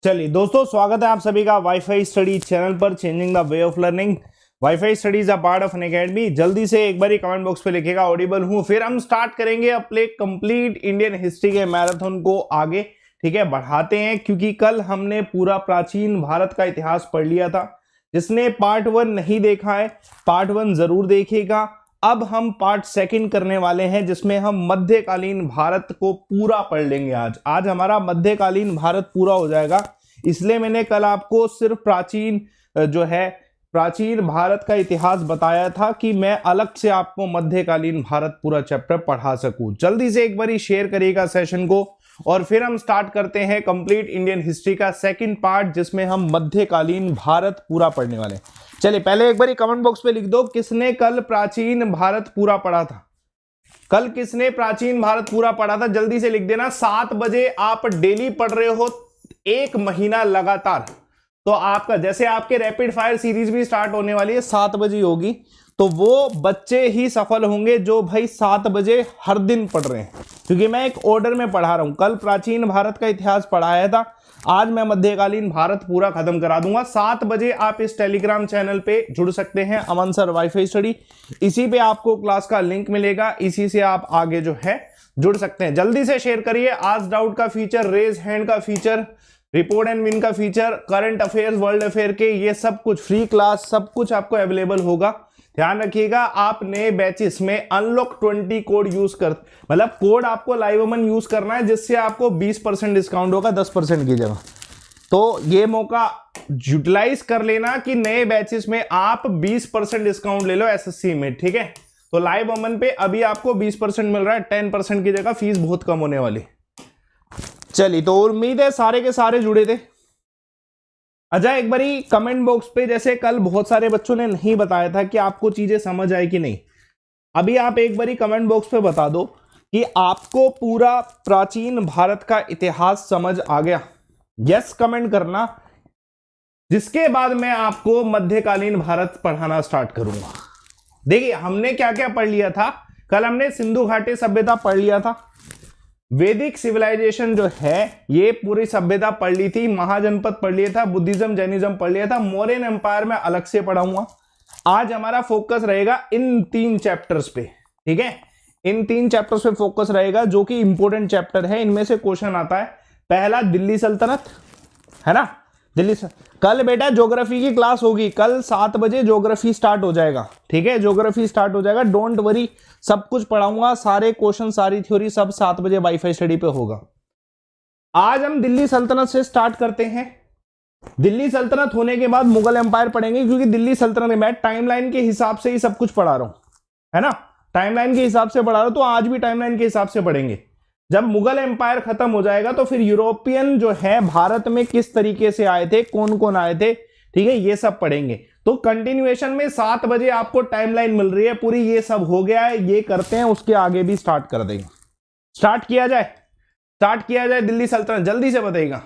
चलिए दोस्तों, स्वागत है आप सभी का वाईफाई स्टडी चैनल पर। Changing the way of learning, wifi studies a part of N academy. जल्दी से एक बार कमेंट बॉक्स पे लिखेगा ऑडिबल हूं, फिर हम स्टार्ट करेंगे अपने कंप्लीट इंडियन हिस्ट्री के मैराथन को आगे। ठीक है, बढ़ाते हैं क्योंकि कल हमने पूरा प्राचीन भारत का इतिहास पढ़ लिया था। जिसने पार्ट 1 नहीं देखा है, पार्ट 1 जरूर देखेगा। अब हम पार्ट 2 करने वाले हैं जिसमें हम मध्यकालीन भारत को पूरा पढ़ लेंगे। आज हमारा मध्यकालीन भारत पूरा हो जाएगा। इसलिए मैंने कल आपको सिर्फ प्राचीन भारत का इतिहास बताया था कि मैं अलग से आपको मध्यकालीन भारत पूरा चैप्टर पढ़ा सकूं। जल्दी से एक बार शेयर करिएगा सेशन को और फिर हम स्टार्ट करते हैं कंप्लीट इंडियन हिस्ट्री का 2nd पार्ट जिसमें हम मध्यकालीन भारत पूरा पढ़ने वाले हैं। चलिए पहले एक बार कमेंट बॉक्स पे लिख दो, किसने कल प्राचीन भारत पूरा पढ़ा था? कल किसने प्राचीन भारत पूरा पढ़ा था? जल्दी से लिख देना। 7 बजे आप डेली पढ़ रहे हो 1 महीना लगातार, तो आपका जैसे आपके रैपिड फायर सीरीज भी स्टार्ट होने वाली है 7 बजे होगी, तो वो बच्चे ही सफल होंगे जो भाई 7 बजे हर दिन पढ़ रहे हैं, क्योंकि मैं एक ऑर्डर में पढ़ा रहा हूं। कल प्राचीन भारत का इतिहास पढ़ाया था, आज मैं मध्यकालीन भारत पूरा खत्म करा दूंगा। 7 बजे आप इस टेलीग्राम चैनल पे जुड़ सकते हैं, अमन सर वाईफाई स्टडी। इसी पे आपको क्लास का लिंक मिलेगा, इसी से आप आगे जो है जुड़ सकते हैं। जल्दी से शेयर करिए। आज डाउट का फीचर, रेज हैंड का फीचर, रिपोर्ट एंड विन का feature, current affairs, world affair के, ये सब कुछ फ्री क्लास सब कुछ आपको अवेलेबल होगा। ध्यान रखिएगा, आप नए बैचेस में अनलॉक 20 कोड यूज कर, मतलब कोड आपको लाइव अमन यूज करना है जिससे आपको 20% डिस्काउंट होगा 10% की जगह। तो ये मौका यूटिलाइज कर लेना कि नए बैचेस में आप 20% डिस्काउंट ले लो एसएससी में। ठीक है, तो लाइव अमन पे अभी आपको 20% मिल रहा है, 10% की जगह फीस बहुत कम होने वाली। चलिए, तो उम्मीद है सारे के सारे जुड़े थे। अच्छा, एक बारी कमेंट बॉक्स पे, जैसे कल बहुत सारे बच्चों ने नहीं बताया था कि आपको चीजें समझ आए कि नहीं, अभी आप एक बारी कमेंट बॉक्स पे बता दो कि आपको पूरा प्राचीन भारत का इतिहास समझ आ गया। यस कमेंट करना, जिसके बाद मैं आपको मध्यकालीन भारत पढ़ाना स्टार्ट करूंगा। देखिए हमने क्या क्या पढ़ लिया था कल। हमने सिंधु घाटी सभ्यता पढ़ लिया था, वैदिक सिविलाइजेशन जो है ये पूरी सभ्यता पढ़ ली थी, महाजनपद पढ़ लिया था, बुद्धिज्म जैनिज्म पढ़ लिया था, मौर्यन एम्पायर में अलग से पढ़ाऊंगा। आज हमारा फोकस रहेगा इन 3 चैप्टर्स पे। ठीक है, इन 3 चैप्टर्स पे फोकस रहेगा जो कि इंपॉर्टेंट चैप्टर है। इनमें से क्वेश्चन आता है, पहला दिल्ली सल्तनत, है ना। कल बेटा ज्योग्राफी की क्लास होगी, कल 7 बजे ज्योग्राफी स्टार्ट हो जाएगा। ठीक है, ज्योग्राफी स्टार्ट हो जाएगा, डोंट वरी, सब कुछ पढ़ाऊंगा, सारे क्वेश्चन सारी थ्योरी सब 7 बजे वाईफाई स्टडी पे होगा। आज हम दिल्ली सल्तनत से स्टार्ट करते हैं। दिल्ली सल्तनत होने के बाद मुगल एम्पायर पढ़ेंगे, क्योंकि दिल्ली सल्तनत में मैं टाइमलाइन के हिसाब से ही सब कुछ पढ़ा रहा हूं, है ना, टाइमलाइन के हिसाब से पढ़ा रहा हूं, तो आज भी टाइमलाइन के हिसाब से पढ़ेंगे। जब मुगल एम्पायर खत्म हो जाएगा तो फिर यूरोपियन जो है भारत में किस तरीके से आए थे, कौन कौन आए थे, ठीक है, ये सब पढ़ेंगे। तो कंटिन्यूएशन में 7 बजे आपको टाइमलाइन मिल रही है पूरी, ये सब हो गया है, ये करते हैं, उसके आगे भी स्टार्ट कर देंगे। स्टार्ट किया जाए दिल्ली सल्तनत, जल्दी से बताइएगा।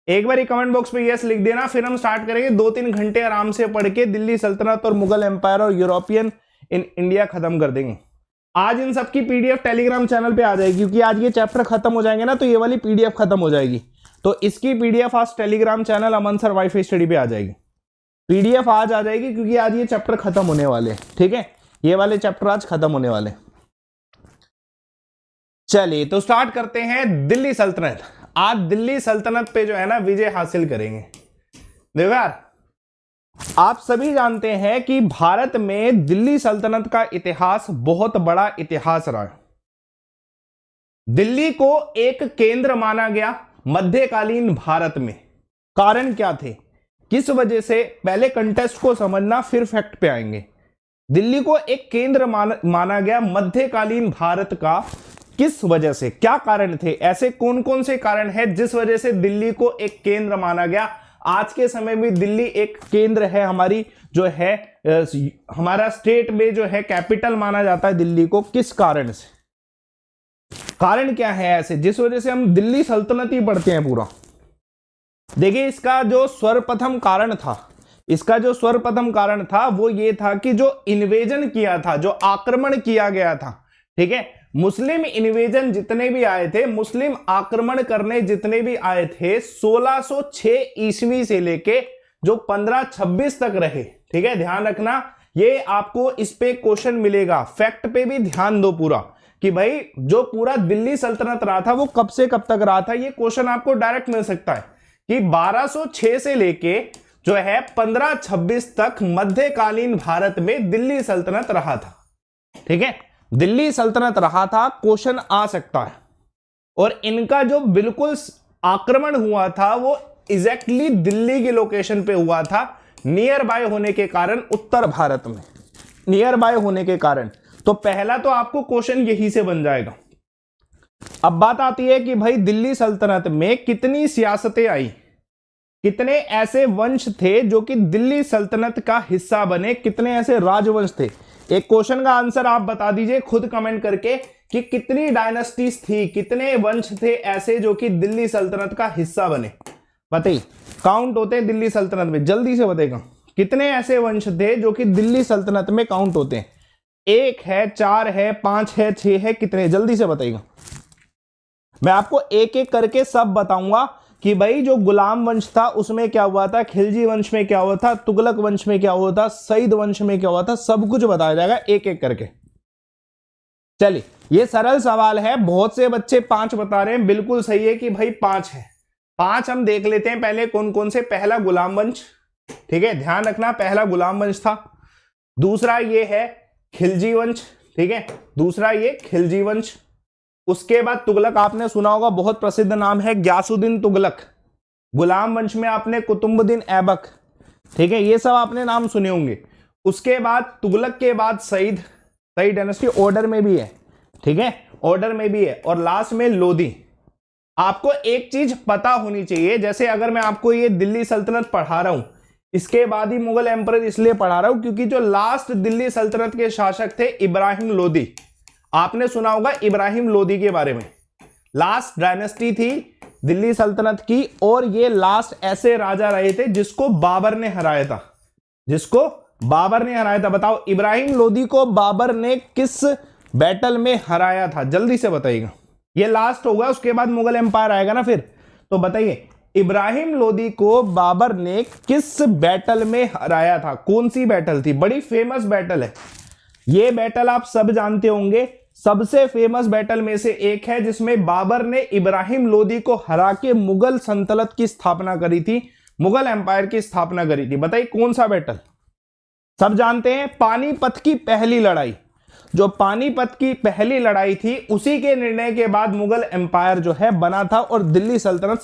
एक बार कमेंट बॉक्स में यस लिख देना, फिर हम स्टार्ट करेंगे। 2-3 घंटे आराम से पढ़ के दिल्ली सल्तनत और मुगल एम्पायर और यूरोपियन इन इंडिया खत्म कर देंगे। आज इन सब की पीडीएफ टेलीग्राम चैनल पे आ जाएगी, क्योंकि आज ये चैप्टर खत्म हो जाएंगे ना, तो ये वाली पीडीएफ खत्म हो जाएगी, तो इसकी पीडीएफ आज टेलीग्राम चैनल अमन सर वाईफाई स्टडी पे आ जाएगी। पीडीएफ आज आ जाएगी क्योंकि आज ये चैप्टर खत्म होने वाले हैं। ठीक है, ये वाले चैप्टर आज खत्म होने वाले। चलिए तो स्टार्ट करते हैं दिल्ली सल्तनत। आज दिल्ली सल्तनत पे जो है ना विजय हासिल करेंगे। देखो यार, आप सभी जानते हैं कि भारत में दिल्ली सल्तनत का इतिहास बहुत बड़ा इतिहास रहा है। दिल्ली को एक केंद्र माना गया मध्यकालीन भारत में। कारण क्या थे, किस वजह से, पहले कंटेस्ट को समझना फिर फैक्ट पे आएंगे। दिल्ली को एक केंद्र माना गया मध्यकालीन भारत का, किस वजह से, क्या कारण थे, ऐसे कौन कौन से कारण है जिस वजह से दिल्ली को एक केंद्र माना गया। आज के समय में दिल्ली एक केंद्र है, हमारी जो है हमारा स्टेट में जो है कैपिटल माना जाता है दिल्ली को। किस कारण से, कारण क्या है ऐसे जिस वजह से हम दिल्ली सल्तनत ही पढ़ते हैं पूरा। देखिए इसका जो सर्वप्रथम कारण था वो ये था कि जो इन्वेजन किया था, जो आक्रमण किया गया था, ठीक है, मुस्लिम इन्वेजन जितने भी आए थे, मुस्लिम आक्रमण करने जितने भी आए थे, 1606 ईस्वी से लेके जो 1526 तक रहे। ठीक है, ध्यान रखना, ये आपको इस पे क्वेश्चन मिलेगा। फैक्ट पे भी ध्यान दो पूरा कि भाई जो पूरा दिल्ली सल्तनत रहा था वो कब से कब तक रहा था। ये क्वेश्चन आपको डायरेक्ट मिल सकता है कि 1206 से लेके जो है 1526 तक मध्यकालीन भारत में दिल्ली सल्तनत रहा था। ठीक है, दिल्ली सल्तनत रहा था, क्वेश्चन आ सकता है। और इनका जो बिल्कुल आक्रमण हुआ था वो एग्जैक्टली दिल्ली की लोकेशन पे हुआ था, नियर बाय होने के कारण, उत्तर भारत में नियर बाय होने के कारण। तो पहला तो आपको क्वेश्चन यही से बन जाएगा। अब बात आती है कि भाई दिल्ली सल्तनत में कितनी सियासतें आई, कितने ऐसे वंश थे जो कि दिल्ली सल्तनत का हिस्सा बने, कितने ऐसे राजवंश थे। एक क्वेश्चन का आंसर आप बता दीजिए खुद कमेंट करके कि कितनी डायनेस्टीज थी, कितने वंश थे ऐसे जो कि दिल्ली सल्तनत का हिस्सा बने। बताइए, काउंट होते हैं दिल्ली सल्तनत में, जल्दी से बताइएगा कितने ऐसे वंश थे जो कि दिल्ली सल्तनत में काउंट होते हैं। 1 है, 4 है, 5 है, 6 है, कितने, जल्दी से बताइएगा। मैं आपको एक एक करके सब बताऊंगा कि भाई जो गुलाम वंश था उसमें क्या हुआ था, खिलजी वंश में क्या हुआ था, तुगलक वंश में क्या हुआ था, सईद वंश में क्या हुआ था, सब कुछ बताया जाएगा एक एक करके। चलिए, ये सरल सवाल है, बहुत से बच्चे 5 बता रहे हैं, बिल्कुल सही है कि भाई 5 है। 5 हम देख लेते हैं पहले कौन कौन से। पहला गुलाम वंश, ठीक है, ध्यान रखना, पहला गुलाम वंश था। दूसरा ये है खिलजी वंश, ठीक है, दूसरा ये खिलजी वंश। उसके बाद तुगलक, आपने सुना होगा, बहुत प्रसिद्ध नाम है गयासुद्दीन तुगलक। गुलाम वंश में आपने कुतुबुद्दीन ऐबक, ठीक है, ये सब आपने नाम सुने होंगे। उसके बाद तुगलक के बाद सईद, सईद डायनेस्टी ऑर्डर में भी है, ठीक है, ऑर्डर में भी है। और लास्ट में लोधी। आपको एक चीज पता होनी चाहिए, जैसे अगर मैं आपको ये दिल्ली सल्तनत पढ़ा रहा हूं, इसके बाद ही मुगल एम्परर इसलिए पढ़ा रहा हूं क्योंकि जो लास्ट दिल्ली सल्तनत के शासक थे इब्राहिम लोदी, आपने सुना होगा इब्राहिम लोदी के बारे में। लास्ट डायनेस्टी थी दिल्ली सल्तनत की, और ये लास्ट ऐसे राजा रहे थे जिसको बाबर ने हराया था, जिसको बाबर ने हराया था। बताओ इब्राहिम लोदी को बाबर ने किस बैटल में हराया था, जल्दी से बताइएगा। ये लास्ट होगा, उसके बाद मुगल एम्पायर आएगा ना फिर। तो बताइए इब्राहिम लोदी को बाबर ने किस बैटल में हराया था, कौन सी बैटल थी, बड़ी फेमस बैटल है ये बैटल, आप सब जानते होंगे। सबसे फेमस बैटल में से एक है जिसमें बाबर ने इब्राहिम लोदी को हरा के मुगल सल्तनत की स्थापना करी थी, मुगल एम्पायर की स्थापना करी थी। बताइए कौन सा बैटल, सब जानते हैं, पानीपत की पहली लड़ाई। जो पानीपत की पहली लड़ाई थी उसी के निर्णय के बाद मुगल एम्पायर जो है बना था और दिल्ली सल्तनत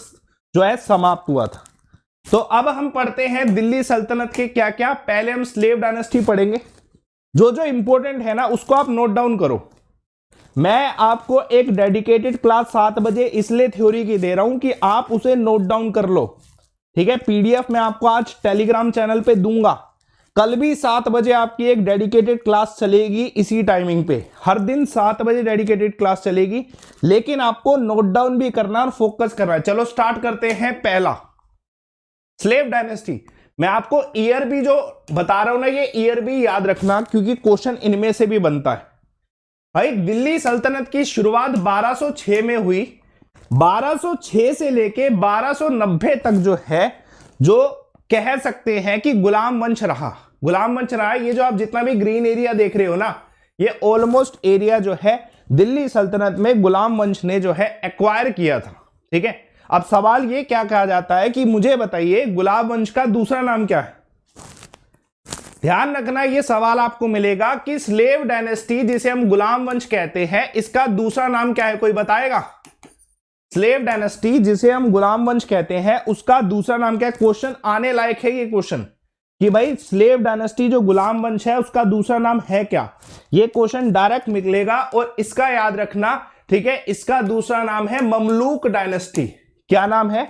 जो है समाप्त हुआ था। तो अब हम पढ़ते हैं दिल्ली सल्तनत के क्या क्या। पहले हम स्लेव डायनेस्टी पढ़ेंगे, जो जो इंपॉर्टेंट है ना उसको आप नोट डाउन करो। मैं आपको एक डेडिकेटेड क्लास 7 बजे इसलिए थ्योरी की दे रहा हूं कि आप उसे नोट डाउन कर लो, ठीक है। पीडीएफ मैं आपको आज टेलीग्राम चैनल पे दूंगा। कल भी 7 बजे आपकी एक डेडिकेटेड क्लास चलेगी इसी टाइमिंग पे, हर दिन 7 बजे डेडिकेटेड क्लास चलेगी, लेकिन आपको नोट डाउन भी करना और फोकस करना है। चलो स्टार्ट करते हैं। पहला स्लेव डायनेस्टी। मैं आपको ईयर भी जो बता रहा हूं ना, ये ईयर भी याद रखना क्योंकि क्वेश्चन इनमें से भी बनता है। भाई दिल्ली सल्तनत की शुरुआत 1206 में हुई। 1206 से लेके 1290 तक जो है, जो कह सकते हैं कि गुलाम वंश रहा, गुलाम वंश रहा। ये जो आप जितना भी ग्रीन एरिया देख रहे हो ना, ये ऑलमोस्ट एरिया जो है दिल्ली सल्तनत में गुलाम वंश ने जो है एक्वायर किया था, ठीक है। अब सवाल ये क्या कहा जाता है कि मुझे बताइए गुलाम वंश का दूसरा नाम क्या है। ध्यान रखना, ये सवाल आपको मिलेगा कि स्लेव डायनेस्टी जिसे हम गुलाम वंश कहते हैं, इसका दूसरा नाम क्या है, कोई बताएगा। स्लेव डायनेस्टी जिसे हम गुलाम वंश कहते हैं उसका दूसरा नाम क्या है। क्वेश्चन आने लायक है ये क्वेश्चन कि भाई स्लेव डायनेस्टी जो गुलाम वंश है उसका दूसरा नाम है क्या। ये क्वेश्चन डायरेक्ट निकलेगा और इसका याद रखना, ठीक है। इसका दूसरा नाम है ममलूक डायनेस्टी। क्या नाम है,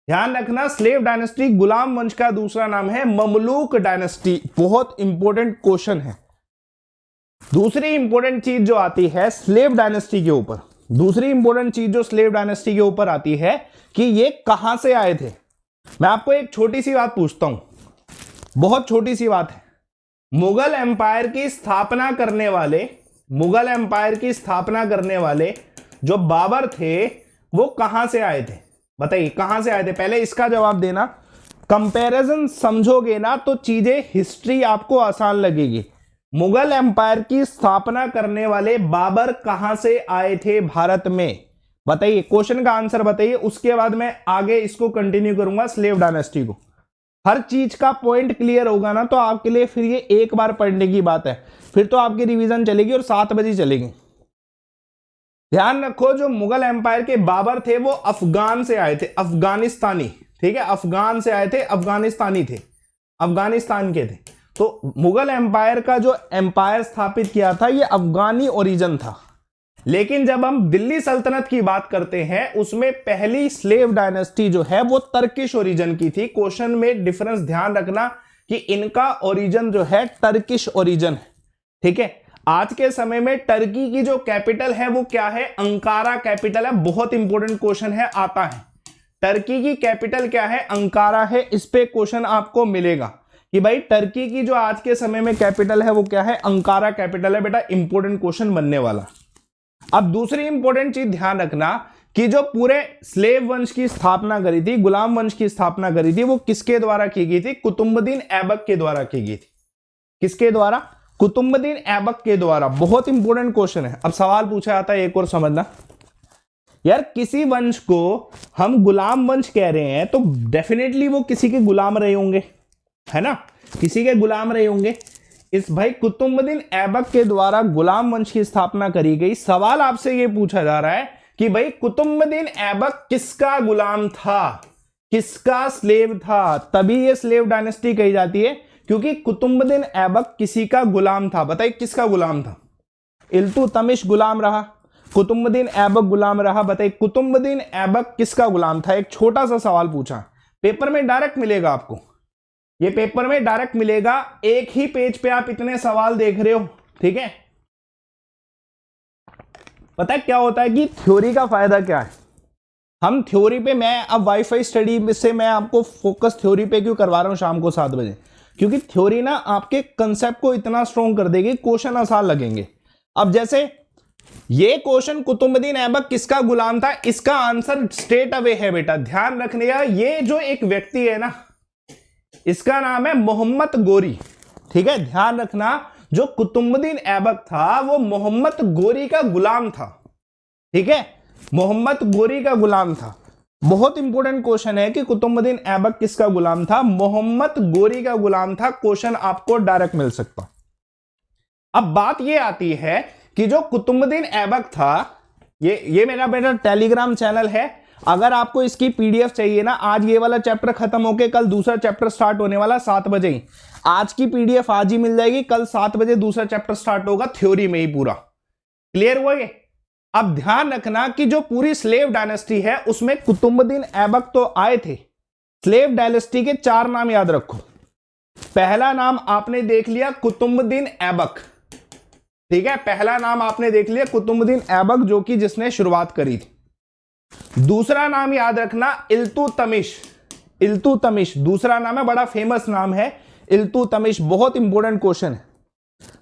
ध्यान रखना, स्लेव डायनेस्टी गुलाम वंश का दूसरा नाम है ममलूक डायनेस्टी। बहुत इंपॉर्टेंट क्वेश्चन है। दूसरी इंपॉर्टेंट चीज जो आती है स्लेव डायनेस्टी के ऊपर, दूसरी इंपॉर्टेंट चीज जो स्लेव डायनेस्टी के ऊपर आती है कि ये कहां से आए थे। मैं आपको एक छोटी सी बात पूछता हूं, बहुत छोटी सी बात है। मुगल एम्पायर की स्थापना करने वाले मुगल एम्पायर की स्थापना करने वाले जो बाबर थे वो कहां से आए थे? बताइए कहां से आए थे, पहले इसका जवाब देना। कंपैरिजन समझोगे ना तो चीजें हिस्ट्री आपको आसान लगेगी। मुगल एम्पायर की स्थापना करने वाले बाबर कहां से आए थे भारत में? बताइए, क्वेश्चन का आंसर बताइए, उसके बाद मैं आगे इसको कंटिन्यू करूंगा स्लेव डायनेस्टी को। हर चीज का पॉइंट क्लियर होगा ना तो आपके लिए फिर ये एक बार पढ़ने की बात है, फिर तो आपकी रिवीजन चलेगी और 7 बजे चलेगी। ध्यान रखो, जो मुगल एम्पायर के बाबर थे वो अफगान से आए थे, अफगानिस्तानी, ठीक है, अफगान से आए थे, अफगानिस्तानी थे, अफगानिस्तान के थे। तो मुगल एम्पायर का जो एम्पायर स्थापित किया था ये अफगानी ओरिजिन था। लेकिन जब हम दिल्ली सल्तनत की बात करते हैं उसमें पहली स्लेव डायनेस्टी जो है वो टर्किश ओरिजिन की थी। क्वेश्चन में डिफरेंस ध्यान रखना कि इनका ओरिजिन जो है टर्किश ओरिजिन है, ठीक है। आज के समय में टर्की की जो कैपिटल है वो क्या है? अंकारा कैपिटल है। बहुत इंपॉर्टेंट क्वेश्चन है, आता है। टर्की की कैपिटल क्या है? अंकारा है। इस पे क्वेश्चन आपको मिलेगा कि भाई टर्की की जो आज के समय में कैपिटल है वो क्या है? अंकारा कैपिटल है। बेटा इंपॉर्टेंट क्वेश्चन बनने वाला। अब दूसरी इंपॉर्टेंट चीज ध्यान रखना कि जो पूरे स्लेव वंश की स्थापना करी थी, गुलाम वंश की स्थापना करी थी, वो किसके द्वारा की गई थी? कुतुबुद्दीन ऐबक के द्वारा की गई थी। किसके द्वारा? कुतुबुद्दीन ऐबक के द्वारा। बहुत इंपॉर्टेंट क्वेश्चन है। अब सवाल पूछा जाता है, एक और समझना यार, किसी वंश को हम गुलाम वंश कह रहे हैं तो डेफिनेटली वो किसी के गुलाम रहे होंगे, है ना, किसी के गुलाम रहे होंगे। इस भाई कुतुबुद्दीन ऐबक के द्वारा गुलाम वंश की स्थापना करी गई। सवाल आपसे ये पूछा जा रहा है कि भाई कुतुबुद्दीन ऐबक किसका गुलाम था, किसका स्लेव था? तभी ये स्लेव डायनेस्टी कही जाती है क्योंकि कुतुबुद्दीन ऐबक किसी का गुलाम था। बताइए किसका गुलाम था? इल्तुतमिश गुलाम रहा, कुतुबुद्दीन ऐबक गुलाम रहा। बताइए कुतुबुद्दीन ऐबक किसका गुलाम था? एक छोटा सा सवाल पूछा, पेपर में डायरेक्ट मिलेगा आपको, ये पेपर में डायरेक्ट मिलेगा। एक ही पेज पे आप इतने सवाल देख रहे हो, ठीक है। पता है क्या होता है कि थ्योरी का फायदा क्या है? हम थ्योरी पे, मैं अब वाईफाई स्टडी में से मैं आपको फोकस थ्योरी पे क्यों करवा रहा हूं शाम को 7 बजे? क्योंकि थ्योरी ना आपके कंसेप्ट को इतना स्ट्रॉन्ग कर देगी, क्वेश्चन आसान लगेंगे। अब जैसे ये क्वेश्चन कुतुबुद्दीन ऐबक किसका गुलाम था, इसका आंसर स्ट्रेट अवे है बेटा। ध्यान रखने का, ये जो एक व्यक्ति है ना, इसका नाम है मोहम्मद गोरी, ठीक है। ध्यान रखना, जो कुतुबुद्दीन ऐबक था वो मोहम्मद गोरी का गुलाम था, ठीक है, मोहम्मद गोरी का गुलाम था। बहुत इंपॉर्टेंट क्वेश्चन है कि कुतुबुद्दीन ऐबक किसका गुलाम था? मोहम्मद गोरी का गुलाम था। क्वेश्चन आपको डायरेक्ट मिल सकता। अब बात ये आती है कि जो कुतुबुद्दीन ऐबक था, ये मेरा बेटा टेलीग्राम चैनल है। अगर आपको इसकी पीडीएफ चाहिए ना, आज ये वाला चैप्टर खत्म होके कल दूसरा चैप्टर स्टार्ट होने वाला 7 बजे ही। आज की पीडीएफ आज ही मिल जाएगी, कल 7 बजे दूसरा चैप्टर स्टार्ट होगा थ्योरी में ही पूरा। क्लियर हुआ ये? अब ध्यान रखना कि जो पूरी स्लेव डायनेस्टी है उसमें कुतुबुद्दीन ऐबक तो आए थे। स्लेव डायनेस्टी के 4 नाम याद रखो। पहला नाम आपने देख लिया कुतुबुद्दीन ऐबक, ठीक है, पहला नाम आपने देख लिया कुतुबुद्दीन ऐबक, जो कि जिसने शुरुआत करी थी। दूसरा नाम याद रखना इल्तुतमिश, इल्तुतमिश दूसरा नाम है, बड़ा फेमस नाम है इल्तुतमिश। बहुत इंपॉर्टेंट क्वेश्चन है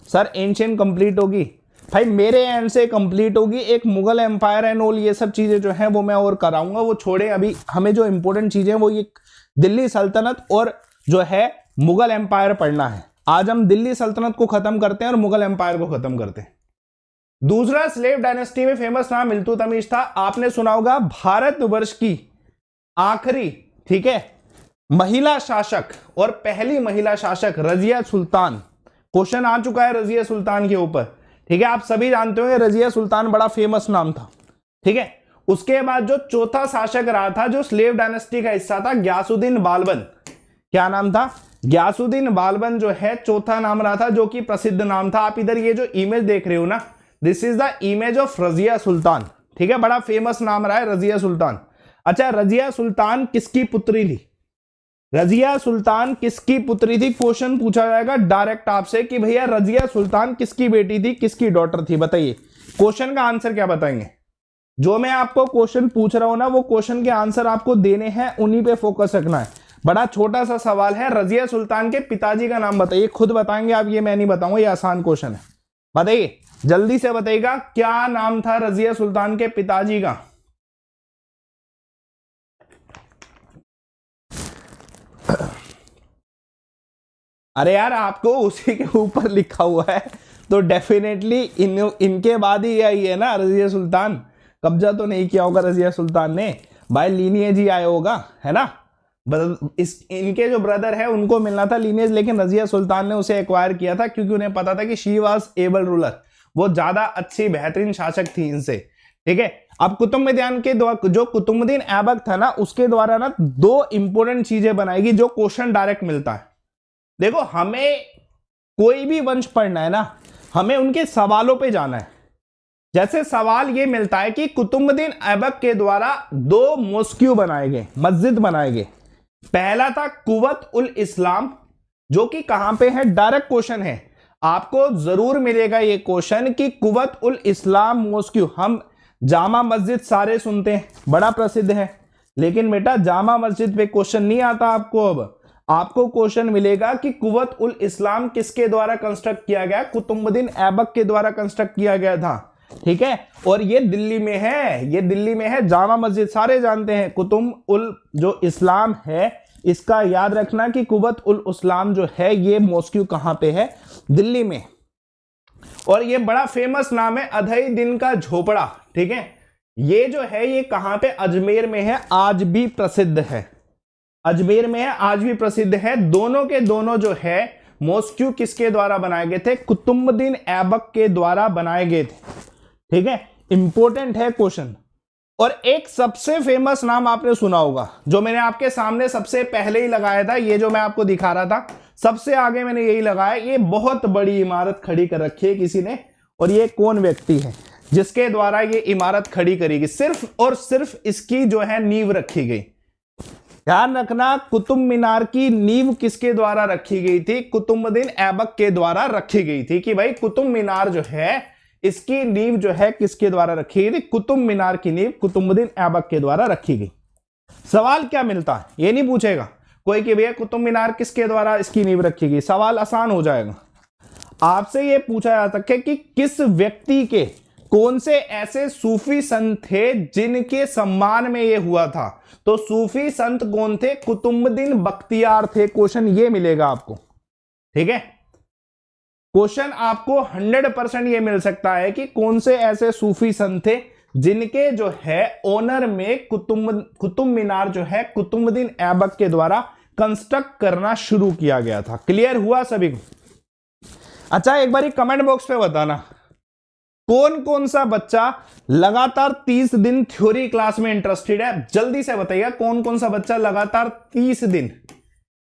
सर, एंशिएंट कंप्लीट होगी भाई, मेरे एंड से कंप्लीट होगी। एक मुगल एम्पायर एंड ऑल ये सब चीजें जो हैं वो मैं और कराऊंगा, वो छोड़े। अभी हमें जो इंपॉर्टेंट चीजें वो ये दिल्ली सल्तनत और जो है मुगल एम्पायर पढ़ना है। आज हम दिल्ली सल्तनत को खत्म करते हैं और मुगल एम्पायर को खत्म करते हैं। दूसरा स्लेव डायनेस्टी में फेमस नाम इल्तुतमिश था। आपने सुना होगा भारतवर्ष की आखिरी, ठीक है, महिला शासक और पहली महिला शासक रजिया सुल्तान। क्वेश्चन आ चुका है रजिया सुल्तान के ऊपर, ठीक है। आप सभी जानते हो रजिया सुल्तान बड़ा फेमस नाम था, ठीक है। उसके बाद जो चौथा शासक रहा था जो स्लेव डायनेस्टी का हिस्सा था, गयासुद्दीन बालबन। क्या नाम था? गयासुद्दीन बालबन जो है चौथा नाम रहा था, जो कि प्रसिद्ध नाम था। आप इधर ये जो इमेज देख रहे हो ना, this is the image of Razia Sultan, ठीक है, बड़ा फेमस नाम रहा है रजिया सुल्तान। अच्छा, रजिया सुल्तान किसकी पुत्री थी? रजिया सुल्तान किसकी पुत्री थी? क्वेश्चन पूछा जाएगा डायरेक्ट आपसे कि भैया रजिया सुल्तान किसकी बेटी थी, किसकी डॉटर थी? बताइए क्वेश्चन का आंसर क्या बताएंगे? जो मैं आपको क्वेश्चन पूछ रहा हूं ना, वो क्वेश्चन के आंसर आपको देने हैं, उन्हीं पे फोकस रखना है। बड़ा छोटा सा सवाल है, रजिया सुल्तान के पिताजी का नाम बताइए। खुद बताएंगे आप, ये मैं नहीं बताऊंगा, ये आसान क्वेश्चन है। बताइए जल्दी से बताइएगा क्या नाम था रजिया सुल्तान के पिताजी का। अरे यार आपको उसी के ऊपर लिखा हुआ है तो डेफिनेटली इनके बाद ही आई है ना रजिया सुल्तान। कब्जा तो नहीं किया होगा रजिया सुल्तान ने, बाय लीनिएज ही आया होगा, है ना। इनके जो ब्रदर है उनको मिलना था लीनिएज, लेकिन रजिया सुल्तान ने उसे एक्वायर किया था क्योंकि उन्हें पता था कि शी वाज एबल रूलर, वो ज्यादा अच्छी बेहतरीन शासक थी इनसे। ठीक है, अब कुतुबुद्दीन के जो कुतुबुद्दीन ऐबक था ना, उसके द्वारा ना दो इंपॉर्टेंट चीजें बनाएगी जो क्वेश्चन डायरेक्ट मिलता है। देखो हमें कोई भी वंश पढ़ना है ना, हमें उनके सवालों पे जाना है। जैसे सवाल ये मिलता है कि कुतुबुद्दीन ऐबक के द्वारा दो मॉस्क्यू बनाए गए, मस्जिद बनाए गए। पहला था कुव्वत उल इस्लाम, जो कि कहां पे है, डायरेक्ट क्वेश्चन है, आपको जरूर मिलेगा ये क्वेश्चन कि कुव्वत उल इस्लाम मॉस्क्यू। हम जामा मस्जिद सारे सुनते हैं, बड़ा प्रसिद्ध है, लेकिन बेटा जामा मस्जिद पे क्वेश्चन नहीं आता आपको। अब आपको क्वेश्चन मिलेगा कि कुव्वत उल इस्लाम किसके द्वारा कंस्ट्रक्ट किया गया, कुतुबुद्दीन ऐबक के द्वारा कंस्ट्रक्ट किया गया था। ठीक है, और ये दिल्ली में है, ये दिल्ली में है, जामा मस्जिद सारे जानते हैं। कुतुब उल जो इस्लाम है, इसका याद रखना कि कुव्वत उल इस्लाम जो है ये मॉस्क्यू कहां पे है, दिल्ली में। और ये बड़ा फेमस नाम है अधई दिन का झोपड़ा। ठीक है, ये जो है ये कहां पे, अजमेर में है, आज भी प्रसिद्ध है, अजमेर में है, आज भी प्रसिद्ध है। दोनों के दोनों जो है मॉस्क्यू किसके द्वारा बनाए गए थे, कुतुबुद्दीन ऐबक के द्वारा बनाए गए थे। ठीक है, इंपॉर्टेंट है क्वेश्चन। और एक सबसे फेमस नाम आपने सुना होगा, जो मैंने आपके सामने सबसे पहले ही लगाया था, ये जो मैं आपको दिखा रहा था सबसे आगे मैंने यही लगाया। ये बहुत बड़ी इमारत खड़ी कर रखी है किसी ने, और ये कौन व्यक्ति है जिसके द्वारा ये इमारत खड़ी करेगी, सिर्फ और सिर्फ इसकी जो है नींव रखी गई। ध्यान रखना, कुतुब मीनार की नींव किसके द्वारा रखी गई थी, कुतुबुद्दीन ऐबक के द्वारा रखी गई थी। कि भाई कुतुब मीनार जो है इसकी नींव जो है किसके द्वारा रखी गई थी, कुतुब मीनार की नींव कुतुबुद्दीन ऐबक के द्वारा रखी गई। सवाल क्या मिलता है, ये नहीं पूछेगा कोई कि भैया कुतुब मीनार किसके द्वारा इसकी नींव रखी गई। सवाल आसान हो जाएगा, आपसे ये पूछा जा सकता है कि किस व्यक्ति के, कौन से ऐसे सूफी संत थे जिनके सम्मान में ये हुआ था। तो सूफी संत कौन थे, कुतुबुद्दीन बख्तियार थे। क्वेश्चन ये मिलेगा आपको। ठीक है, क्वेश्चन आपको 100% ये मिल सकता है कि कौन से ऐसे सूफी संत थे जिनके जो है ऑनर में कुतुब मीनार जो है कुतुबुद्दीन ऐबक के द्वारा कंस्ट्रक्ट करना शुरू किया गया था। क्लियर हुआ सभी को। अच्छा, एक बार कमेंट बॉक्स पे बताना कौन कौन सा बच्चा लगातार 30 दिन थ्योरी क्लास में इंटरेस्टेड है। जल्दी से बताइएगा कौन कौन सा बच्चा लगातार 30 दिन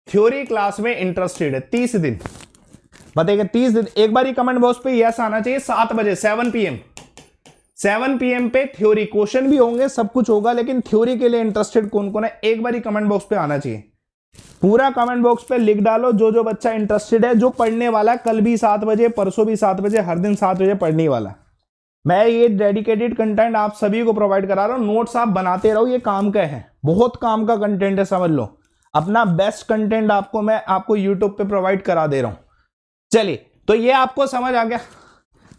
थ्योरी क्लास में इंटरेस्टेड है। 30 दिन बताइएगा, 30 दिन। एक बार कमेंट बॉक्स पे यस आना चाहिए। 7 बजे 7 PM पे थ्योरी क्वेश्चन भी होंगे, सब कुछ होगा, लेकिन थ्योरी के लिए इंटरेस्टेड कौन कौन है एक बार कमेंट बॉक्स पे आना चाहिए। पूरा कमेंट बॉक्स पे लिख डालो जो जो बच्चा इंटरेस्टेड है, जो पढ़ने वाला है। कल भी 7 बजे, परसों भी 7 बजे, हर दिन 7 बजे पढ़ने वाला। मैं ये डेडिकेटेड कंटेंट आप सभी को प्रोवाइड करा रहा हूं। नोट्स आप बनाते रहो, ये काम का है, बहुत काम का कंटेंट है, समझ लो। अपना बेस्ट कंटेंट मैं आपको यूट्यूब पे प्रोवाइड करा दे रहा हूं। चलिए, तो ये आपको समझ आ गया।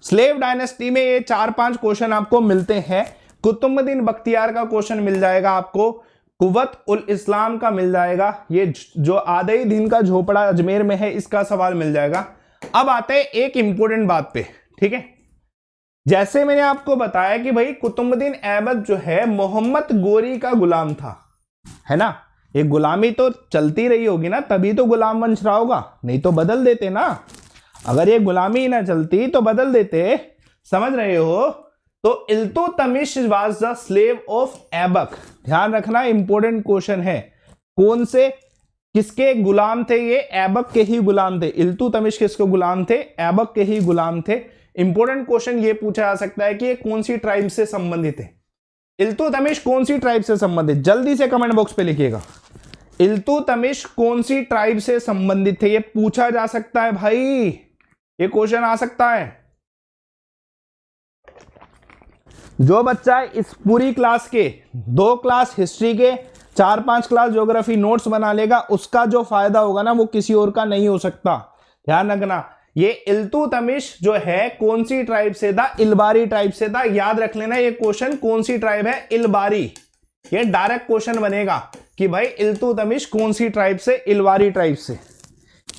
स्लेव डायनेस्टी में ये 4-5 क्वेश्चन आपको मिलते हैं। कुतुबुद्दीन बख्तियार का क्वेश्चन मिल जाएगा आपको, कुव्वत उल इस्लाम का मिल जाएगा, ये जो आधे दिन का झोपड़ा अजमेर में है इसका सवाल मिल जाएगा। अब आते हैं एक इंपॉर्टेंट बात पे। ठीक है, जैसे मैंने आपको बताया कि भाई कुतुबुद्दीन ऐबक जो है मोहम्मद गोरी का गुलाम था, है ना। ये गुलामी तो चलती रही होगी ना, तभी तो गुलाम वंश रहा होगा, नहीं तो बदल देते ना। अगर ये गुलामी ना चलती तो बदल देते, समझ रहे हो। तो Iltutmish was the slave of Aibak. ध्यान रखना, इंपॉर्टेंट क्वेश्चन है। कौन से, किसके गुलाम थे ये, ऐबक के ही गुलाम थे। इल्तुतमिश किसके गुलाम थे, ऐबक के ही गुलाम थे। इंपॉर्टेंट क्वेश्चन ये पूछा जा सकता है कि ये कौन सी ट्राइब से संबंधित है, इल्तुतमिश कौन सी ट्राइब से संबंधित। जल्दी से कमेंट बॉक्स पे लिखिएगा, इल्तुतमिश कौन सी ट्राइब से संबंधित थे। ये पूछा जा सकता है भाई, ये क्वेश्चन आ सकता है। जो बच्चा इस पूरी क्लास के 2 क्लास हिस्ट्री के, 4-5 क्लास ज्योग्राफी नोट्स बना लेगा, उसका जो फायदा होगा ना वो किसी और का नहीं हो सकता। ध्यान रखना, ये इल्तुतमिश जो है कौन सी ट्राइब से था? इलबारी ट्राइब से था। याद रख लेना ये क्वेश्चन, कौन सी ट्राइब है? इलबारी। ये डायरेक्ट क्वेश्चन बनेगा कि भाई इल्तुतमिश कौन सी ट्राइब से? इलबारी ट्राइब से।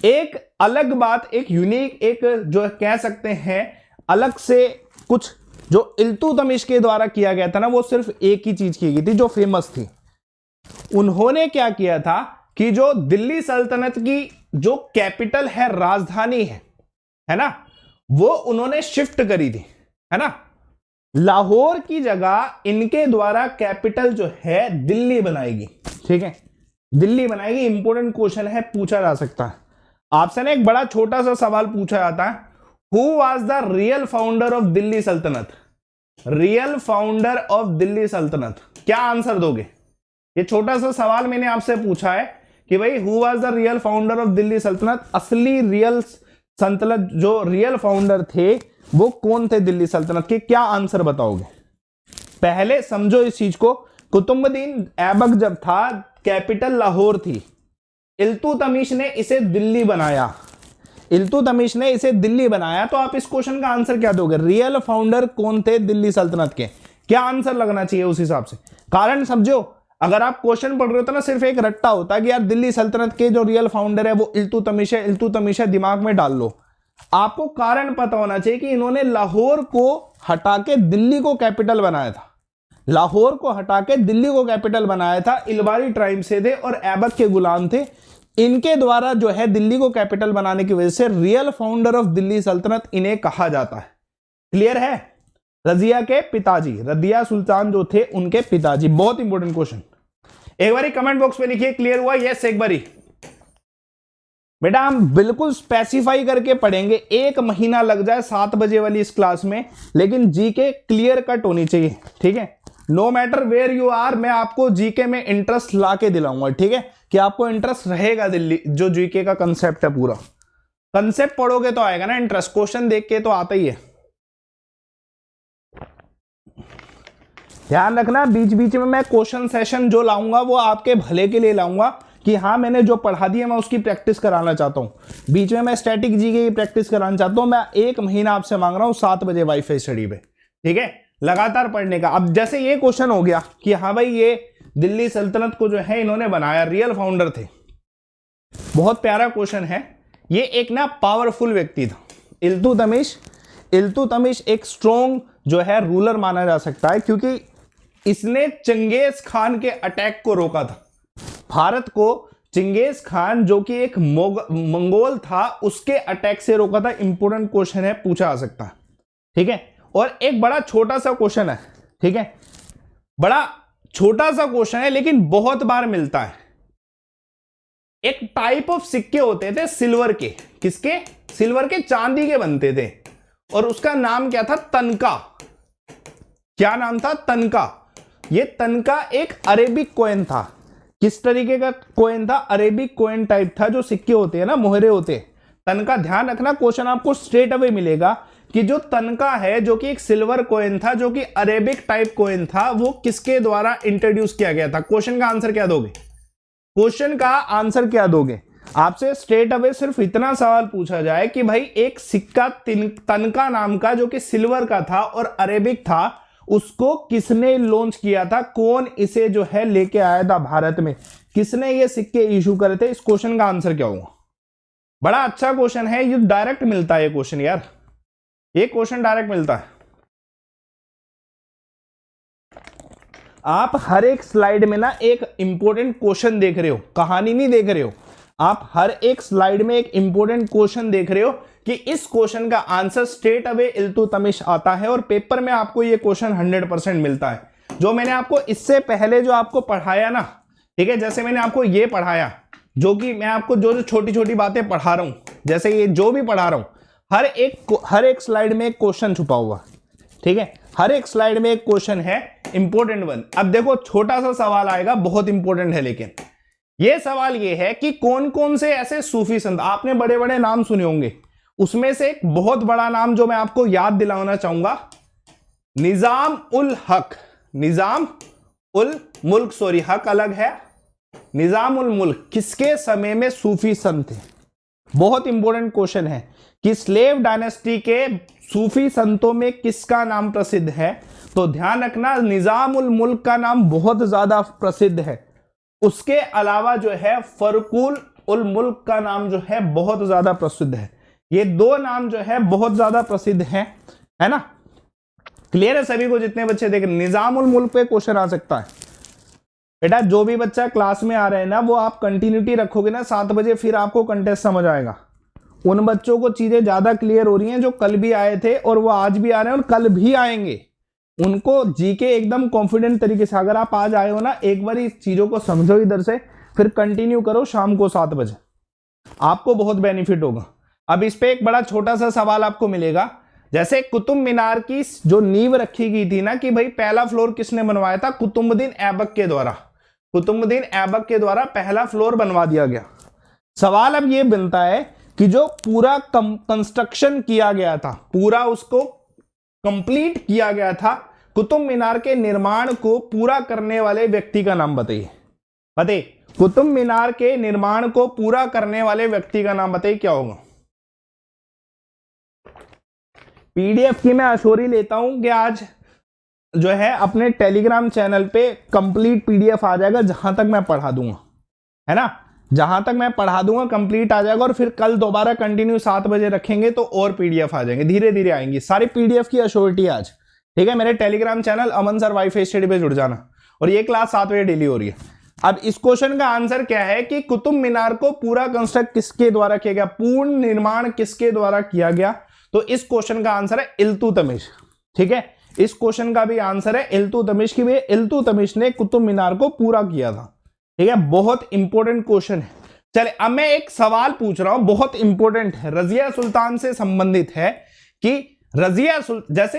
एक अलग बात, एक यूनिक, एक जो कह सकते हैं अलग से कुछ जो इल्तुतमिश के द्वारा किया गया था ना, वो सिर्फ एक ही चीज की गई थी जो फेमस थी। उन्होंने क्या किया था कि जो दिल्ली सल्तनत की जो कैपिटल है, राजधानी है ना, वो उन्होंने शिफ्ट करी थी, है ना। लाहौर की जगह इनके द्वारा कैपिटल जो है दिल्ली बनाएगी, ठीक है, दिल्ली बनाएगी। इंपॉर्टेंट क्वेश्चन है, पूछा जा सकता है आपसे ना। एक बड़ा छोटा सा सवाल पूछा जाता है, who was the real founder of Delhi Sultanate? Real founder of Delhi सल्तनत, क्या आंसर दोगे? ये छोटा सा सवाल मैंने आपसे पूछा है कि भाई who was the real founder of Delhi सल्तनत? असली रियल सल्तनत जो रियल फाउंडर थे वो कौन थे दिल्ली सल्तनत के? क्या आंसर बताओगे? पहले समझो इस चीज को। कुतुबुद्दीन ऐबक जब था, कैपिटल लाहौर थी। इल्तुतमिश ने इसे दिल्ली बनाया, इल्तुतमिश ने इसे दिल्ली बनाया। तो आप इस क्वेश्चन का आंसर क्या दोगे? रियल फाउंडर कौन थे दिल्ली सल्तनत के? क्या आंसर लगना चाहिए उस हिसाब से? कारण समझो, अगर आप क्वेश्चन पढ़ रहे हो तो ना सिर्फ एक रट्टा होता है कि यार दिल्ली सल्तनत के जो रियल फाउंडर है वो इल्तुतमिश है, इल्तुतमिश है, दिमाग में डाल लो। आपको कारण पता होना चाहिए कि इन्होंने लाहौर को हटा के दिल्ली को कैपिटल बनाया था। लाहौर को हटा के दिल्ली को कैपिटल बनाया था। इलबारी ट्राइब से थे और ऐबक के गुलाम थे। इनके द्वारा जो है दिल्ली को कैपिटल बनाने की वजह से रियल फाउंडर ऑफ दिल्ली सल्तनत इन्हें कहा जाता है। क्लियर है? रजिया के पिताजी, रजिया सुल्तान जो थे उनके पिताजी। बहुत इंपॉर्टेंट क्वेश्चन। एक बारी कमेंट बॉक्स में लिखिए क्लियर हुआ? यस एक बारी। बेटा हम बिल्कुल स्पेसिफाई करके पढ़ेंगे, एक महीना लग जाए 7 बजे वाली इस क्लास में, लेकिन जीके क्लियर कट होनी चाहिए, ठीक है। No matter where you are, मैं आपको जीके में इंटरेस्ट ला के दिलाऊंगा, ठीक है, कि आपको इंटरेस्ट रहेगा। दिल्ली जो जीके का कंसेप्ट है, पूरा कंसेप्ट पढ़ोगे तो आएगा ना इंटरेस्ट, क्वेश्चन देख के तो आता ही है। ध्यान रखना, बीच बीच में मैं क्वेश्चन सेशन जो लाऊंगा वो आपके भले के लिए लाऊंगा, कि हाँ मैंने जो पढ़ा दिया मैं उसकी प्रैक्टिस कराना चाहता हूं। बीच में मैं स्टैटिक जीके की प्रैक्टिस कराना चाहता हूं। मैं 1 महीना आपसे मांग रहा हूं 7 बजे वाईफाई स्टडी पे, ठीक है, लगातार पढ़ने का। अब जैसे ये क्वेश्चन हो गया कि हाँ भाई ये दिल्ली सल्तनत को जो है इन्होंने बनाया, रियल फाउंडर थे। बहुत प्यारा क्वेश्चन है ये। एक ना पावरफुल व्यक्ति था इल्तुतमिश। इल्तुतमिश एक स्ट्रॉन्ग जो है रूलर माना जा सकता है, क्योंकि इसने चंगेज खान के अटैक को रोका था। भारत को चंगेज खान जो कि एक मंगोल था उसके अटैक से रोका था। इंपॉर्टेंट क्वेश्चन है, पूछा जा सकता है, ठीक है। और एक बड़ा छोटा सा क्वेश्चन है, ठीक है, बड़ा छोटा सा क्वेश्चन है लेकिन बहुत बार मिलता है। एक टाइप ऑफ सिक्के होते थे सिल्वर के, किसके? सिल्वर के, चांदी के बनते थे, और उसका नाम क्या था? तनका। क्या नाम था? तनका। ये तनका एक अरेबिक कॉइन था। किस तरीके का कॉइन था? अरेबिक कॉइन टाइप था, जो सिक्के होते हैं ना, मोहरे होते। तनका, ध्यान रखना क्वेश्चन आपको स्ट्रेट अवे मिलेगा कि जो तनका है जो कि एक सिल्वर कॉइन था, जो कि अरेबिक टाइप कॉइन था, वो किसके द्वारा इंट्रोड्यूस किया गया था? क्वेश्चन का आंसर क्या दोगे? क्वेश्चन का आंसर क्या दोगे? आपसे स्ट्रेट अवे सिर्फ इतना सवाल पूछा जाए कि भाई एक सिक्का तनका नाम का जो कि सिल्वर का था और अरेबिक था, उसको किसने लॉन्च किया था? कौन इसे जो है लेके आया था भारत में? किसने ये सिक्के इशू करे थे? इस क्वेश्चन का आंसर क्या होगा? बड़ा अच्छा क्वेश्चन है ये, डायरेक्ट मिलता है ये क्वेश्चन यार, ये क्वेश्चन डायरेक्ट मिलता है। आप हर एक स्लाइड में ना एक इंपॉर्टेंट क्वेश्चन देख रहे हो, कहानी नहीं देख रहे हो। आप हर एक स्लाइड में एक इंपॉर्टेंट क्वेश्चन देख रहे हो कि इस क्वेश्चन का आंसर स्ट्रेट अवे इल्तुतमिश आता है, और पेपर में आपको ये क्वेश्चन 100% मिलता है। जो मैंने आपको इससे पहले जो आपको पढ़ाया ना, ठीक है, जैसे मैंने आपको ये पढ़ाया, जो कि मैं आपको जो छोटी छोटी बातें पढ़ा रहा हूं, जैसे ये जो भी पढ़ा रहा हूं, हर एक स्लाइड में एक क्वेश्चन छुपा हुआ, ठीक है, हर एक स्लाइड में एक क्वेश्चन है, इंपॉर्टेंट वन। अब देखो छोटा सा सवाल आएगा, बहुत इंपॉर्टेंट है, लेकिन ये सवाल ये है कि कौन कौन से ऐसे सूफी संत, आपने बड़े बड़े नाम सुने होंगे, उसमें से एक बहुत बड़ा नाम जो मैं आपको याद दिलाना चाहूंगा, निजाम उल हक। निजाम उल मुल्क, सॉरी हक अलग है, निजाम उल मुल्क किसके समय में सूफी संत थे? बहुत इंपॉर्टेंट क्वेश्चन है कि स्लेव डायनेस्टी के सूफी संतों में किसका नाम प्रसिद्ध है? तो ध्यान रखना, निजाम उल मुल्क का नाम बहुत ज्यादा प्रसिद्ध है। उसके अलावा जो है फरुकुल उल मुल्क का नाम जो है बहुत ज्यादा प्रसिद्ध है। ये दो नाम जो है बहुत ज्यादा प्रसिद्ध है ना? क्लियर है सभी को? जितने बच्चे देख रहे, निजाम उल मुल्क पे क्वेश्चन आ सकता है बेटा। जो भी बच्चा क्लास में आ रहे हैं ना, वो आप कंटिन्यूटी रखोगे ना 7 बजे, फिर आपको कंटेस्ट समझ आएगा। उन बच्चों को चीजें ज्यादा क्लियर हो रही हैं जो कल भी आए थे और वो आज भी आ रहे हैं और कल भी आएंगे। उनको जीके एकदम कॉन्फिडेंट तरीके से, अगर आप आज आए हो ना, एक बार इस चीजों को समझो इधर से, फिर कंटिन्यू करो शाम को 7 बजे, आपको बहुत बेनिफिट होगा। अब इस पे एक बड़ा छोटा सा सवाल आपको मिलेगा, जैसे कुतुब मीनार की जो नींव रखी गई थी ना कि भाई पहला फ्लोर किसने बनवाया था? कुतुबुद्दीन ऐबक के द्वारा। कुतुबुद्दीन ऐबक के द्वारा पहला फ्लोर बनवा दिया गया। सवाल अब ये बनता है कि जो पूरा कंस्ट्रक्शन किया गया था, पूरा उसको कंप्लीट किया गया था, कुतुब मीनार के निर्माण को पूरा करने वाले व्यक्ति का नाम बताइए। बताइए, कुतुब मीनार के निर्माण को पूरा करने वाले व्यक्ति का नाम बताइए, क्या होगा? पीडीएफ की मैं अश्योरी लेता हूं कि आज जो है अपने टेलीग्राम चैनल पे कंप्लीट पीडीएफ आ जाएगा, जहां तक मैं पढ़ा दूंगा, है ना? जहां तक मैं पढ़ा दूंगा कंप्लीट आ जाएगा, और फिर कल दोबारा कंटिन्यू 7 बजे रखेंगे तो और पीडीएफ आ जाएंगे, धीरे धीरे आएंगी सारी पीडीएफ की अश्योरिटी आज। ठीक है, मेरे टेलीग्राम चैनल अमन सर वाईफाई स्टडी पे जुड़ जाना, और ये क्लास 7 बजे डेली हो रही है। अब इस क्वेश्चन का आंसर क्या है कि कुतुब मीनार को पूरा कंस्ट्रक्ट किसके द्वारा किया गया, पूर्ण निर्माण किसके द्वारा किया गया? तो इस क्वेश्चन का आंसर है इल्तुतमिश। ठीक है, इस क्वेश्चन का भी आंसर है इल्तुतमिश की। इल्तुतमिश ने कुतुब मीनार को पूरा किया था। ठीक है, बहुत इंपॉर्टेंट क्वेश्चन है। चले, अब मैं एक सवाल पूछ रहा हूं, बहुत इंपॉर्टेंट है, रजिया सुल्तान से संबंधित है कि जैसे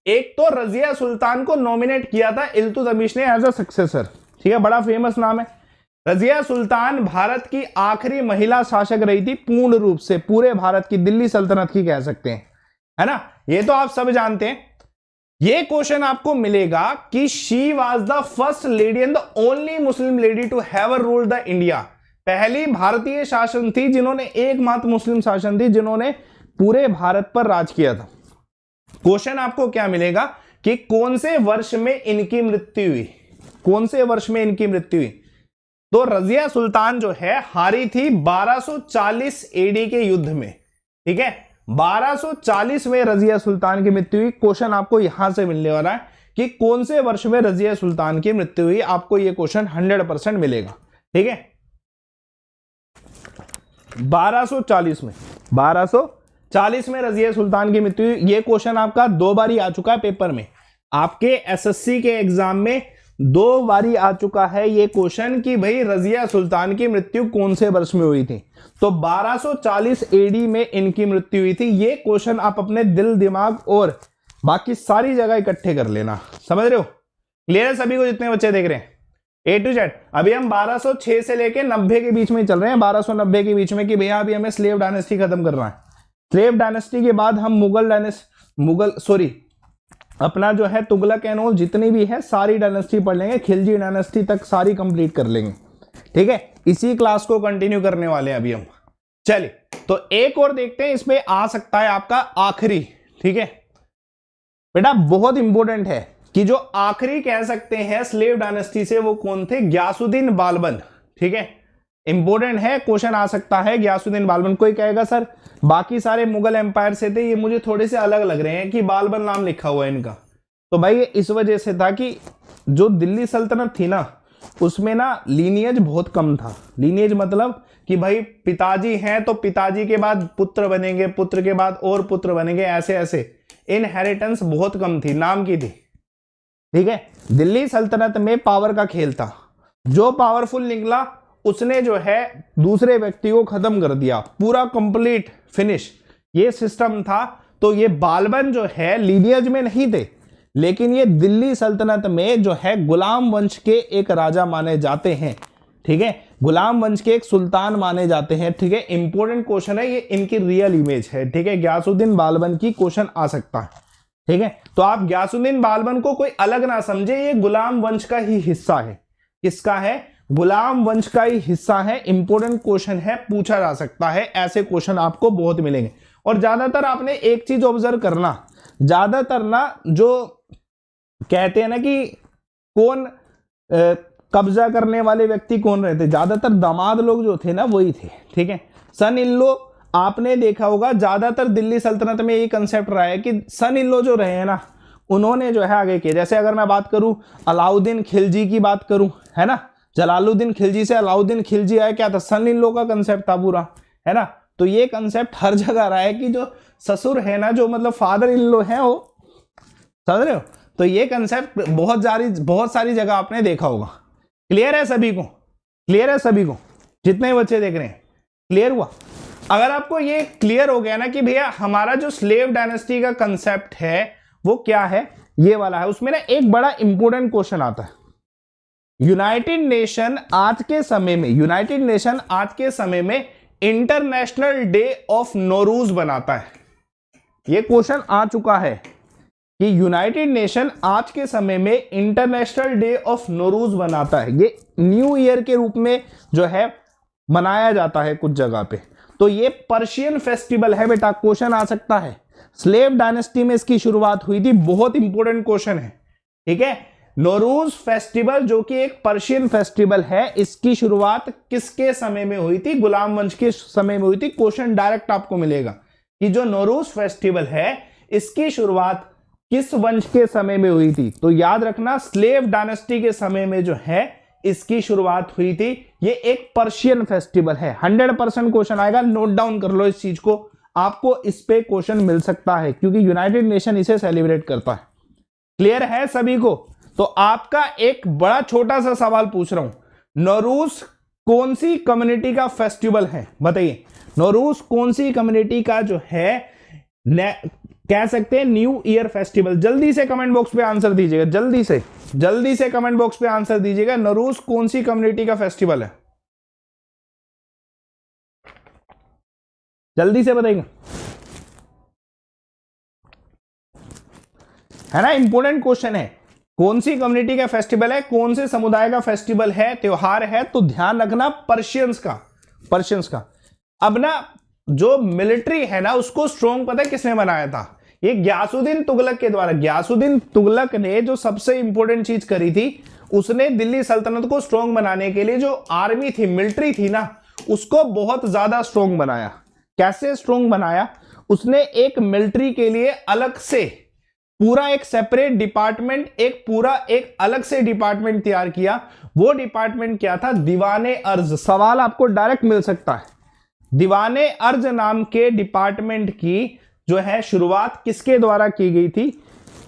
एक तो रजिया सुल्तान को नॉमिनेट किया था इल्तुतमिश ने एज अ सक्सेसर। ठीक है, बड़ा फेमस नाम है। रजिया सुल्तान भारत की आखिरी महिला शासक रही थी, पूर्ण रूप से पूरे भारत की, दिल्ली सल्तनत की कह सकते हैं, है ना? ये तो आप सब जानते हैं। ये क्वेश्चन आपको मिलेगा कि she was the first lady and the only Muslim lady to have ruled the India. पहली भारतीय शासन थी जिन्होंने, एकमात्र मुस्लिम शासन थी जिन्होंने पूरे भारत पर राज किया था। क्वेश्चन आपको क्या मिलेगा कि कौन से वर्ष में इनकी मृत्यु हुई? कौन से वर्ष में इनकी मृत्यु हुई? तो रजिया सुल्तान जो है हारी थी 1240 एडी के युद्ध में। ठीक है, 1240 में रजिया सुल्तान की मृत्यु हुई। क्वेश्चन आपको यहां से मिलने वाला है कि कौन से वर्ष में रजिया सुल्तान की मृत्यु हुई। आपको यह क्वेश्चन 100% मिलेगा। ठीक है, 1240 में, 1240 में रजिया सुल्तान की मृत्यु हुई। यह क्वेश्चन आपका 2 बारी आ चुका है पेपर में, आपके एसएससी के एग्जाम में 2 बारी आ चुका है ये क्वेश्चन कि भाई रजिया सुल्तान की मृत्यु कौन से वर्ष में हुई थी। तो 1240 एडी में इनकी मृत्यु हुई थी। ये क्वेश्चन आप अपने दिल, दिमाग और बाकी सारी जगह इकट्ठे कर लेना। समझ रहे हो? क्लियर है सभी को जितने बच्चे देख रहे हैं? ए टू जेड। अभी हम 1206 से लेके 90 के बीच में चल रहे हैं, 1290 के बीच में, कि भैया अभी हमें स्लेव डायनेस्टी खत्म करना है। स्लेव डायनेस्टी के बाद हम अपना जो है तुगलक एंड ऑल जितनी भी है सारी डायनेस्टी पढ़ लेंगे, खिलजी डायनेस्टी तक सारी कंप्लीट कर लेंगे। ठीक है, इसी क्लास को कंटिन्यू करने वाले हैं अभी हम। चलिए, तो एक और देखते हैं, इसमें आ सकता है आपका आखिरी। ठीक है बेटा, बहुत इंपॉर्टेंट है कि जो आखिरी कह सकते हैं स्लेव डायनेस्टी से, वो कौन थे? ग्यासुद्दीन बालबन। ठीक है, इंपॉर्टेंट है, क्वेश्चन आ सकता है ग्यासुद्दीन बालबन। कोई कहेगा सर बाकी सारे मुगल एम्पायर से थे, ये मुझे थोड़े से अलग लग रहे हैं कि बालबन नाम लिखा हुआ है इनका। तो भाई ये इस वजह से था कि जो दिल्ली सल्तनत थी ना, उसमें ना लीनियज बहुत कम था। लीनियज मतलब कि भाई पिताजी हैं तो पिताजी के बाद पुत्र बनेंगे, पुत्र के बाद और पुत्र बनेंगे, ऐसे ऐसे इनहेरिटेंस बहुत कम थी, नाम की थी। ठीक है, दिल्ली सल्तनत में पावर का खेल था। जो पावरफुल निकला उसने जो है दूसरे व्यक्ति को खत्म कर दिया, पूरा कंप्लीट फिनिश, ये सिस्टम था। तो ये बालबन जो है लीनियज में नहीं थे, लेकिन ये दिल्ली सल्तनत में जो है गुलाम वंश के एक राजा माने जाते हैं। ठीक है, गुलाम वंश के एक सुल्तान माने जाते हैं। ठीक है, इंपॉर्टेंट क्वेश्चन है ये, इनकी रियल इमेज है। ठीक है, ग्यासुद्दीन बालबन की क्वेश्चन आ सकता है। ठीक है, तो आप ग्यासुद्दीन बालबन को कोई अलग ना समझे, ये गुलाम वंश का ही हिस्सा है। किसका है? गुलाम वंश का ही हिस्सा है। इंपॉर्टेंट क्वेश्चन है, पूछा जा सकता है, ऐसे क्वेश्चन आपको बहुत मिलेंगे। और ज्यादातर आपने एक चीज ऑब्जर्व करना, ज्यादातर ना जो कहते हैं ना कि कौन कब्जा करने वाले व्यक्ति कौन रहते, ज्यादातर दामाद लोग जो थे ना वही थे, ठीक है। सन इन लो आपने देखा होगा, ज्यादातर दिल्ली सल्तनत में ये कंसेप्ट रहा है कि सन इन लो जो रहे हैं ना उन्होंने जो है आगे किया। जैसे अगर मैं बात करूं अलाउद्दीन खिलजी की बात करूं, है ना, जलालुद्दीन खिलजी से अलाउद्दीन खिलजी आया, क्या था, सन इन लो का कंसेप्ट था पूरा, है ना। तो ये कंसेप्ट हर जगह रहा है कि जो ससुर है ना, जो मतलब फादर इन लो है, वो समझ रहे हो। तो ये कंसेप्ट बहुत सारी जगह आपने देखा होगा। क्लियर है सभी को, क्लियर है सभी को, जितने बच्चे देख रहे हैं क्लियर हुआ। अगर आपको ये क्लियर हो गया ना कि भैया हमारा जो स्लेव डायनेस्टी का कंसेप्ट है वो क्या है, ये वाला है, उसमें ना एक बड़ा इंपॉर्टेंट क्वेश्चन आता है। यूनाइटेड नेशन आज के समय में इंटरनेशनल डे ऑफ नौरूज बनाता है। ये क्वेश्चन आ चुका है कि यूनाइटेड नेशन आज के समय में इंटरनेशनल डे ऑफ नौरूज बनाता है। ये न्यू ईयर के रूप में जो है मनाया जाता है कुछ जगह पे। तो ये पर्शियन फेस्टिवल है बेटा, क्वेश्चन आ सकता है। स्लेव डायनेस्टी में इसकी शुरुआत हुई थी, बहुत इंपॉर्टेंट क्वेश्चन है, ठीक है। नौरूज फेस्टिवल जो कि एक पर्शियन फेस्टिवल है, इसकी शुरुआत किसके समय में हुई थी, गुलाम वंश के समय में हुई थी। क्वेश्चन डायरेक्ट आपको मिलेगा कि जो नौरूज फेस्टिवल है इसकी शुरुआत किस वंश के समय में हुई थी। तो याद रखना स्लेव डायनेस्टी के समय में जो है इसकी शुरुआत हुई थी। ये एक पर्शियन फेस्टिवल है। 100% क्वेश्चन आएगा, नोट डाउन कर लो इस चीज को, आपको इस पे क्वेश्चन मिल सकता है क्योंकि यूनाइटेड नेशन इसे सेलिब्रेट करता है। क्लियर है सभी को। तो आपका एक बड़ा छोटा सा सवाल पूछ रहा हूं, नौरूज कौन सी कम्युनिटी का फेस्टिवल है, बताइए। नौरूज कौन सी कम्युनिटी का जो है कह सकते हैं न्यू ईयर फेस्टिवल। जल्दी से कमेंट बॉक्स पे आंसर दीजिएगा, जल्दी से कमेंट बॉक्स पे आंसर दीजिएगा। नौरूज कौन सी कम्युनिटी का फेस्टिवल है, जल्दी से बताइएगा, है ना। इंपॉर्टेंट क्वेश्चन है, कौन सी कम्युनिटी का फेस्टिवल है, कौन से समुदाय का फेस्टिवल है, त्योहार है। तो ध्यान रखना पर्शियंस का। अब ना जो मिलिट्री है ना उसको स्ट्रॉन्ग पता है किसने बनाया था, ये ग्यासुद्दीन तुगलक के द्वारा। ग्यासुद्दीन तुगलक ने जो सबसे इंपॉर्टेंट चीज करी थी, उसने दिल्ली सल्तनत को स्ट्रॉन्ग बनाने के लिए जो आर्मी थी, मिलिट्री थी ना, उसको बहुत ज्यादा स्ट्रॉन्ग बनाया। कैसे स्ट्रॉन्ग बनाया, उसने एक मिलिट्री के लिए अलग से पूरा एक सेपरेट डिपार्टमेंट, एक अलग से डिपार्टमेंट तैयार किया। वो डिपार्टमेंट क्या था, दीवाने अर्ज। सवाल आपको डायरेक्ट मिल सकता है। दीवाने अर्ज नाम के डिपार्टमेंट की जो है शुरुआत किसके द्वारा की गई थी,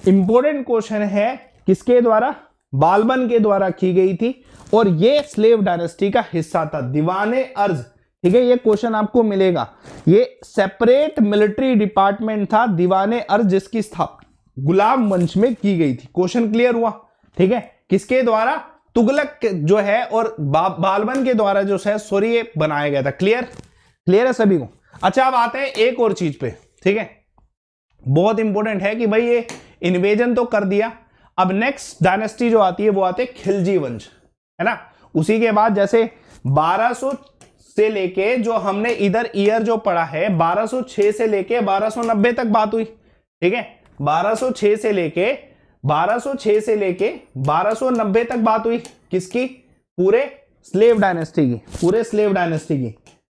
इंपॉर्टेंट क्वेश्चन है, किसके द्वारा, बालबन के द्वारा की गई थी। और ये स्लेव डायनेस्टी का हिस्सा था, दीवाने अर्ज, ठीक है। ये क्वेश्चन आपको मिलेगा। ये सेपरेट मिलिट्री डिपार्टमेंट था दीवाने अर्ज, जिसकी स्थापना गुलाम वंश में की गई थी। क्वेश्चन क्लियर हुआ, ठीक है। किसके द्वारा, तुगलक जो है और बालबन के द्वारा जो है सॉरी ये बनाया गया था। क्लियर है सभी को। अच्छा अब आते हैं एक और चीज पे, ठीक है। बहुत इंपॉर्टेंट है कि भाई ये इन्वेजन तो कर दिया, अब नेक्स्ट डायनेस्टी जो आती है वो आते हैं खिलजी वंश, है ना। उसी के बाद जैसे 1200 से लेके जो हमने इधर ईयर जो पढ़ा है 1206 से लेके 1290 तक बात हुई, ठीक है। 1206 से लेके 1290 तक बात हुई किसकी, पूरे स्लेव डायनेस्टी की।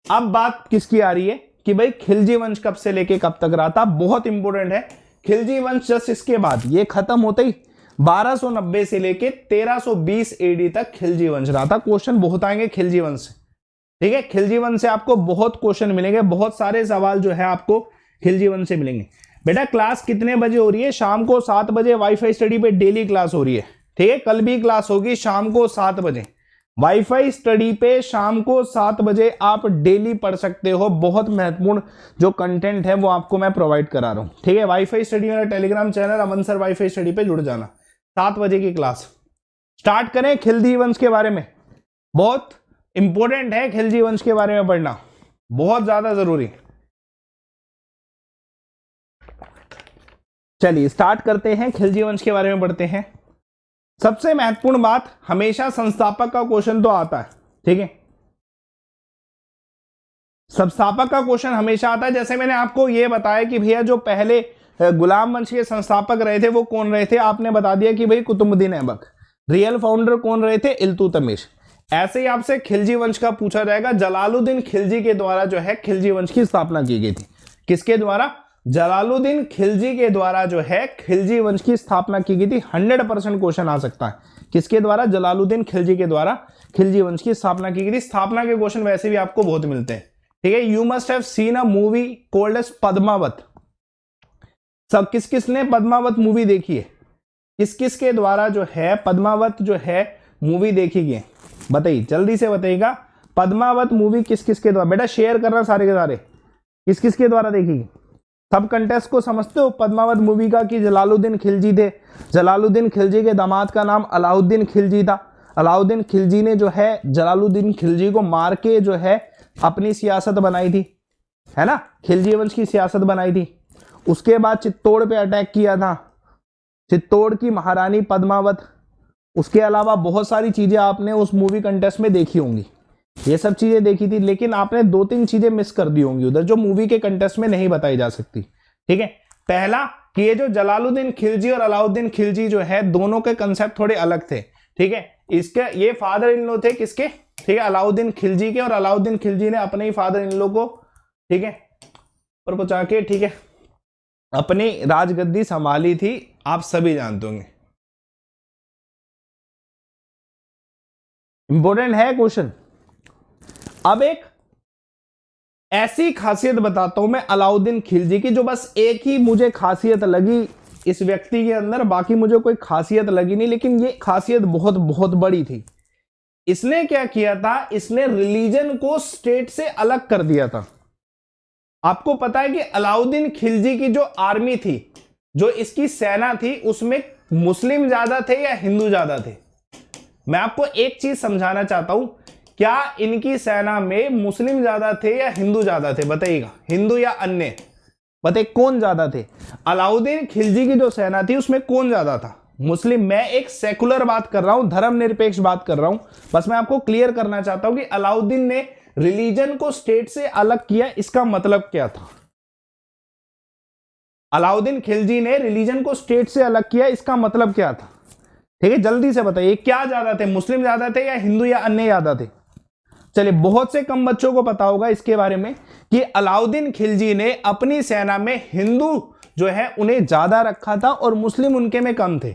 अब बात किसकी आ रही है कि भाई खिलजी वंश कब से लेके कब तक रहा था। बहुत इंपॉर्टेंट है, खिलजी वंश जस्ट इसके बाद ये खत्म होते ही 1290 से लेके 1320 एडी तक खिलजी वंश रहा था। क्वेश्चन बहुत आएंगे खिलजी वंश से, ठीक है। खिलजी वंश से आपको बहुत क्वेश्चन मिलेंगे, बहुत सारे सवाल जो है आपको खिलजी वंश से मिलेंगे। बेटा क्लास कितने बजे हो रही है, शाम को 7 बजे वाईफाई स्टडी पे डेली क्लास हो रही है, ठीक है। कल भी क्लास होगी शाम को 7 बजे वाईफाई स्टडी पे, शाम को 7 बजे आप डेली पढ़ सकते हो। बहुत महत्वपूर्ण जो कंटेंट है वो आपको मैं प्रोवाइड करा रहा हूं, ठीक है। वाईफाई स्टडी मेरा टेलीग्राम चैनल अमन सर वाईफाई स्टडी पे जुड़ जाना। 7 बजे की क्लास स्टार्ट करें। खिलजी वंश के बारे में बहुत इंपॉर्टेंट है, खिलजी वंश के बारे में पढ़ना बहुत ज्यादा जरूरी। चलिए स्टार्ट करते हैं, खिलजी वंश के बारे में पढ़ते हैं। सबसे महत्वपूर्ण बात, हमेशा संस्थापक का क्वेश्चन तो आता है, ठीक है, संस्थापक का क्वेश्चन हमेशा आता है। जैसे मैंने आपको ये बताया कि भैया जो पहले गुलाम वंश के संस्थापक रहे थे वो कौन रहे थे, आपने बता दिया कि भाई कुतुबुद्दीन ऐबक। रियल फाउंडर कौन रहे थे, इल्तुतमिश। ऐसे ही आपसे खिलजी वंश का पूछा जाएगा, जलालुद्दीन खिलजी के द्वारा जो है खिलजी वंश की स्थापना की गई थी। किसके द्वारा, जलालुद्दीन खिलजी के द्वारा जो है खिलजी वंश की स्थापना की गई थी। 100% क्वेश्चन आ सकता है, किसके द्वारा, जलालुद्दीन खिलजी के द्वारा खिलजी वंश की स्थापना की गई थी। स्थापना के क्वेश्चन वैसे भी आपको बहुत मिलते हैं, ठीक है। You must have seen a movie called as Padmaavat. सब किस किस ने पद्मावत मूवी देखी है, किस किस के द्वारा जो है पद्मावत जो है मूवी देखी गई, बताइए जल्दी से बताइएगा। पद्मावत मूवी किस किस के द्वारा, बेटा शेयर करना सारे के सारे, किस किस के द्वारा देखी गई। सब कंटेस्ट को समझते हो पद्मावत मूवी का कि जलालुद्दीन खिलजी थे, जलालुद्दीन खिलजी के दामाद का नाम अलाउद्दीन खिलजी था। अलाउद्दीन खिलजी ने जो है जलालुद्दीन खिलजी को मार के जो है अपनी सियासत बनाई थी, है ना, खिलजी वंश की सियासत बनाई थी। उसके बाद चित्तौड़ पे अटैक किया था, चित्तौड़ की महारानी पद्मावत। उसके अलावा बहुत सारी चीजें आपने उस मूवी कंटेस्ट में देखी होंगी, ये सब चीजें देखी थी, लेकिन आपने 2-3 चीजें मिस कर दी होंगी उधर जो मूवी के कंटेस्ट में नहीं बताई जा सकती, ठीक है। पहला कि ये जो जलालुद्दीन खिलजी और अलाउद्दीन खिलजी जो है दोनों के कंसेप्ट थोड़े अलग थे, ठीक है। इसके ये फादर इन लॉ थे किसके, ठीक है, अलाउद्दीन खिलजी के, और अलाउद्दीन खिलजी ने अपने ही फादर इन लॉ को, ठीक है, पर पहुंचा के, ठीक है, अपनी राजगद्दी संभाली थी, आप सभी जानते होंगे। इंपॉर्टेंट है क्वेश्चन। अब एक ऐसी खासियत बताता हूं मैं अलाउद्दीन खिलजी की, जो बस एक ही मुझे खासियत लगी इस व्यक्ति के अंदर, बाकी मुझे कोई खासियत लगी नहीं, लेकिन ये खासियत बहुत बहुत बड़ी थी। इसने क्या किया था, इसने रिलीजन को स्टेट से अलग कर दिया था। आपको पता है कि अलाउद्दीन खिलजी की जो आर्मी थी, जो इसकी सेना थी, उसमें मुस्लिम ज्यादा थे या हिंदू ज्यादा थे। मैं आपको एक चीज समझाना चाहता हूं, क्या इनकी सेना में मुस्लिम ज्यादा थे या हिंदू ज्यादा थे, बताइएगा, हिंदू या अन्य, बताइए कौन ज्यादा थे। अलाउद्दीन खिलजी की जो सेना थी उसमें कौन ज्यादा था, मुस्लिम। मैं एक सेकुलर बात कर रहा हूं, धर्मनिरपेक्ष बात कर रहा हूं, बस मैं आपको क्लियर करना चाहता हूं कि अलाउद्दीन ने रिलीजन को स्टेट से अलग किया, इसका मतलब क्या था। अलाउद्दीन खिलजी ने रिलीजन को स्टेट से अलग किया, इसका मतलब क्या था, ठीक है, जल्दी से बताइए। क्या ज्यादा थे, मुस्लिम ज्यादा थे या हिंदू या अन्य ज्यादा थे। चलिए, बहुत से कम बच्चों को पता होगा इसके बारे में कि अलाउद्दीन खिलजी ने अपनी सेना में हिंदू जो है उन्हें ज्यादा रखा था और मुस्लिम उनके में कम थे।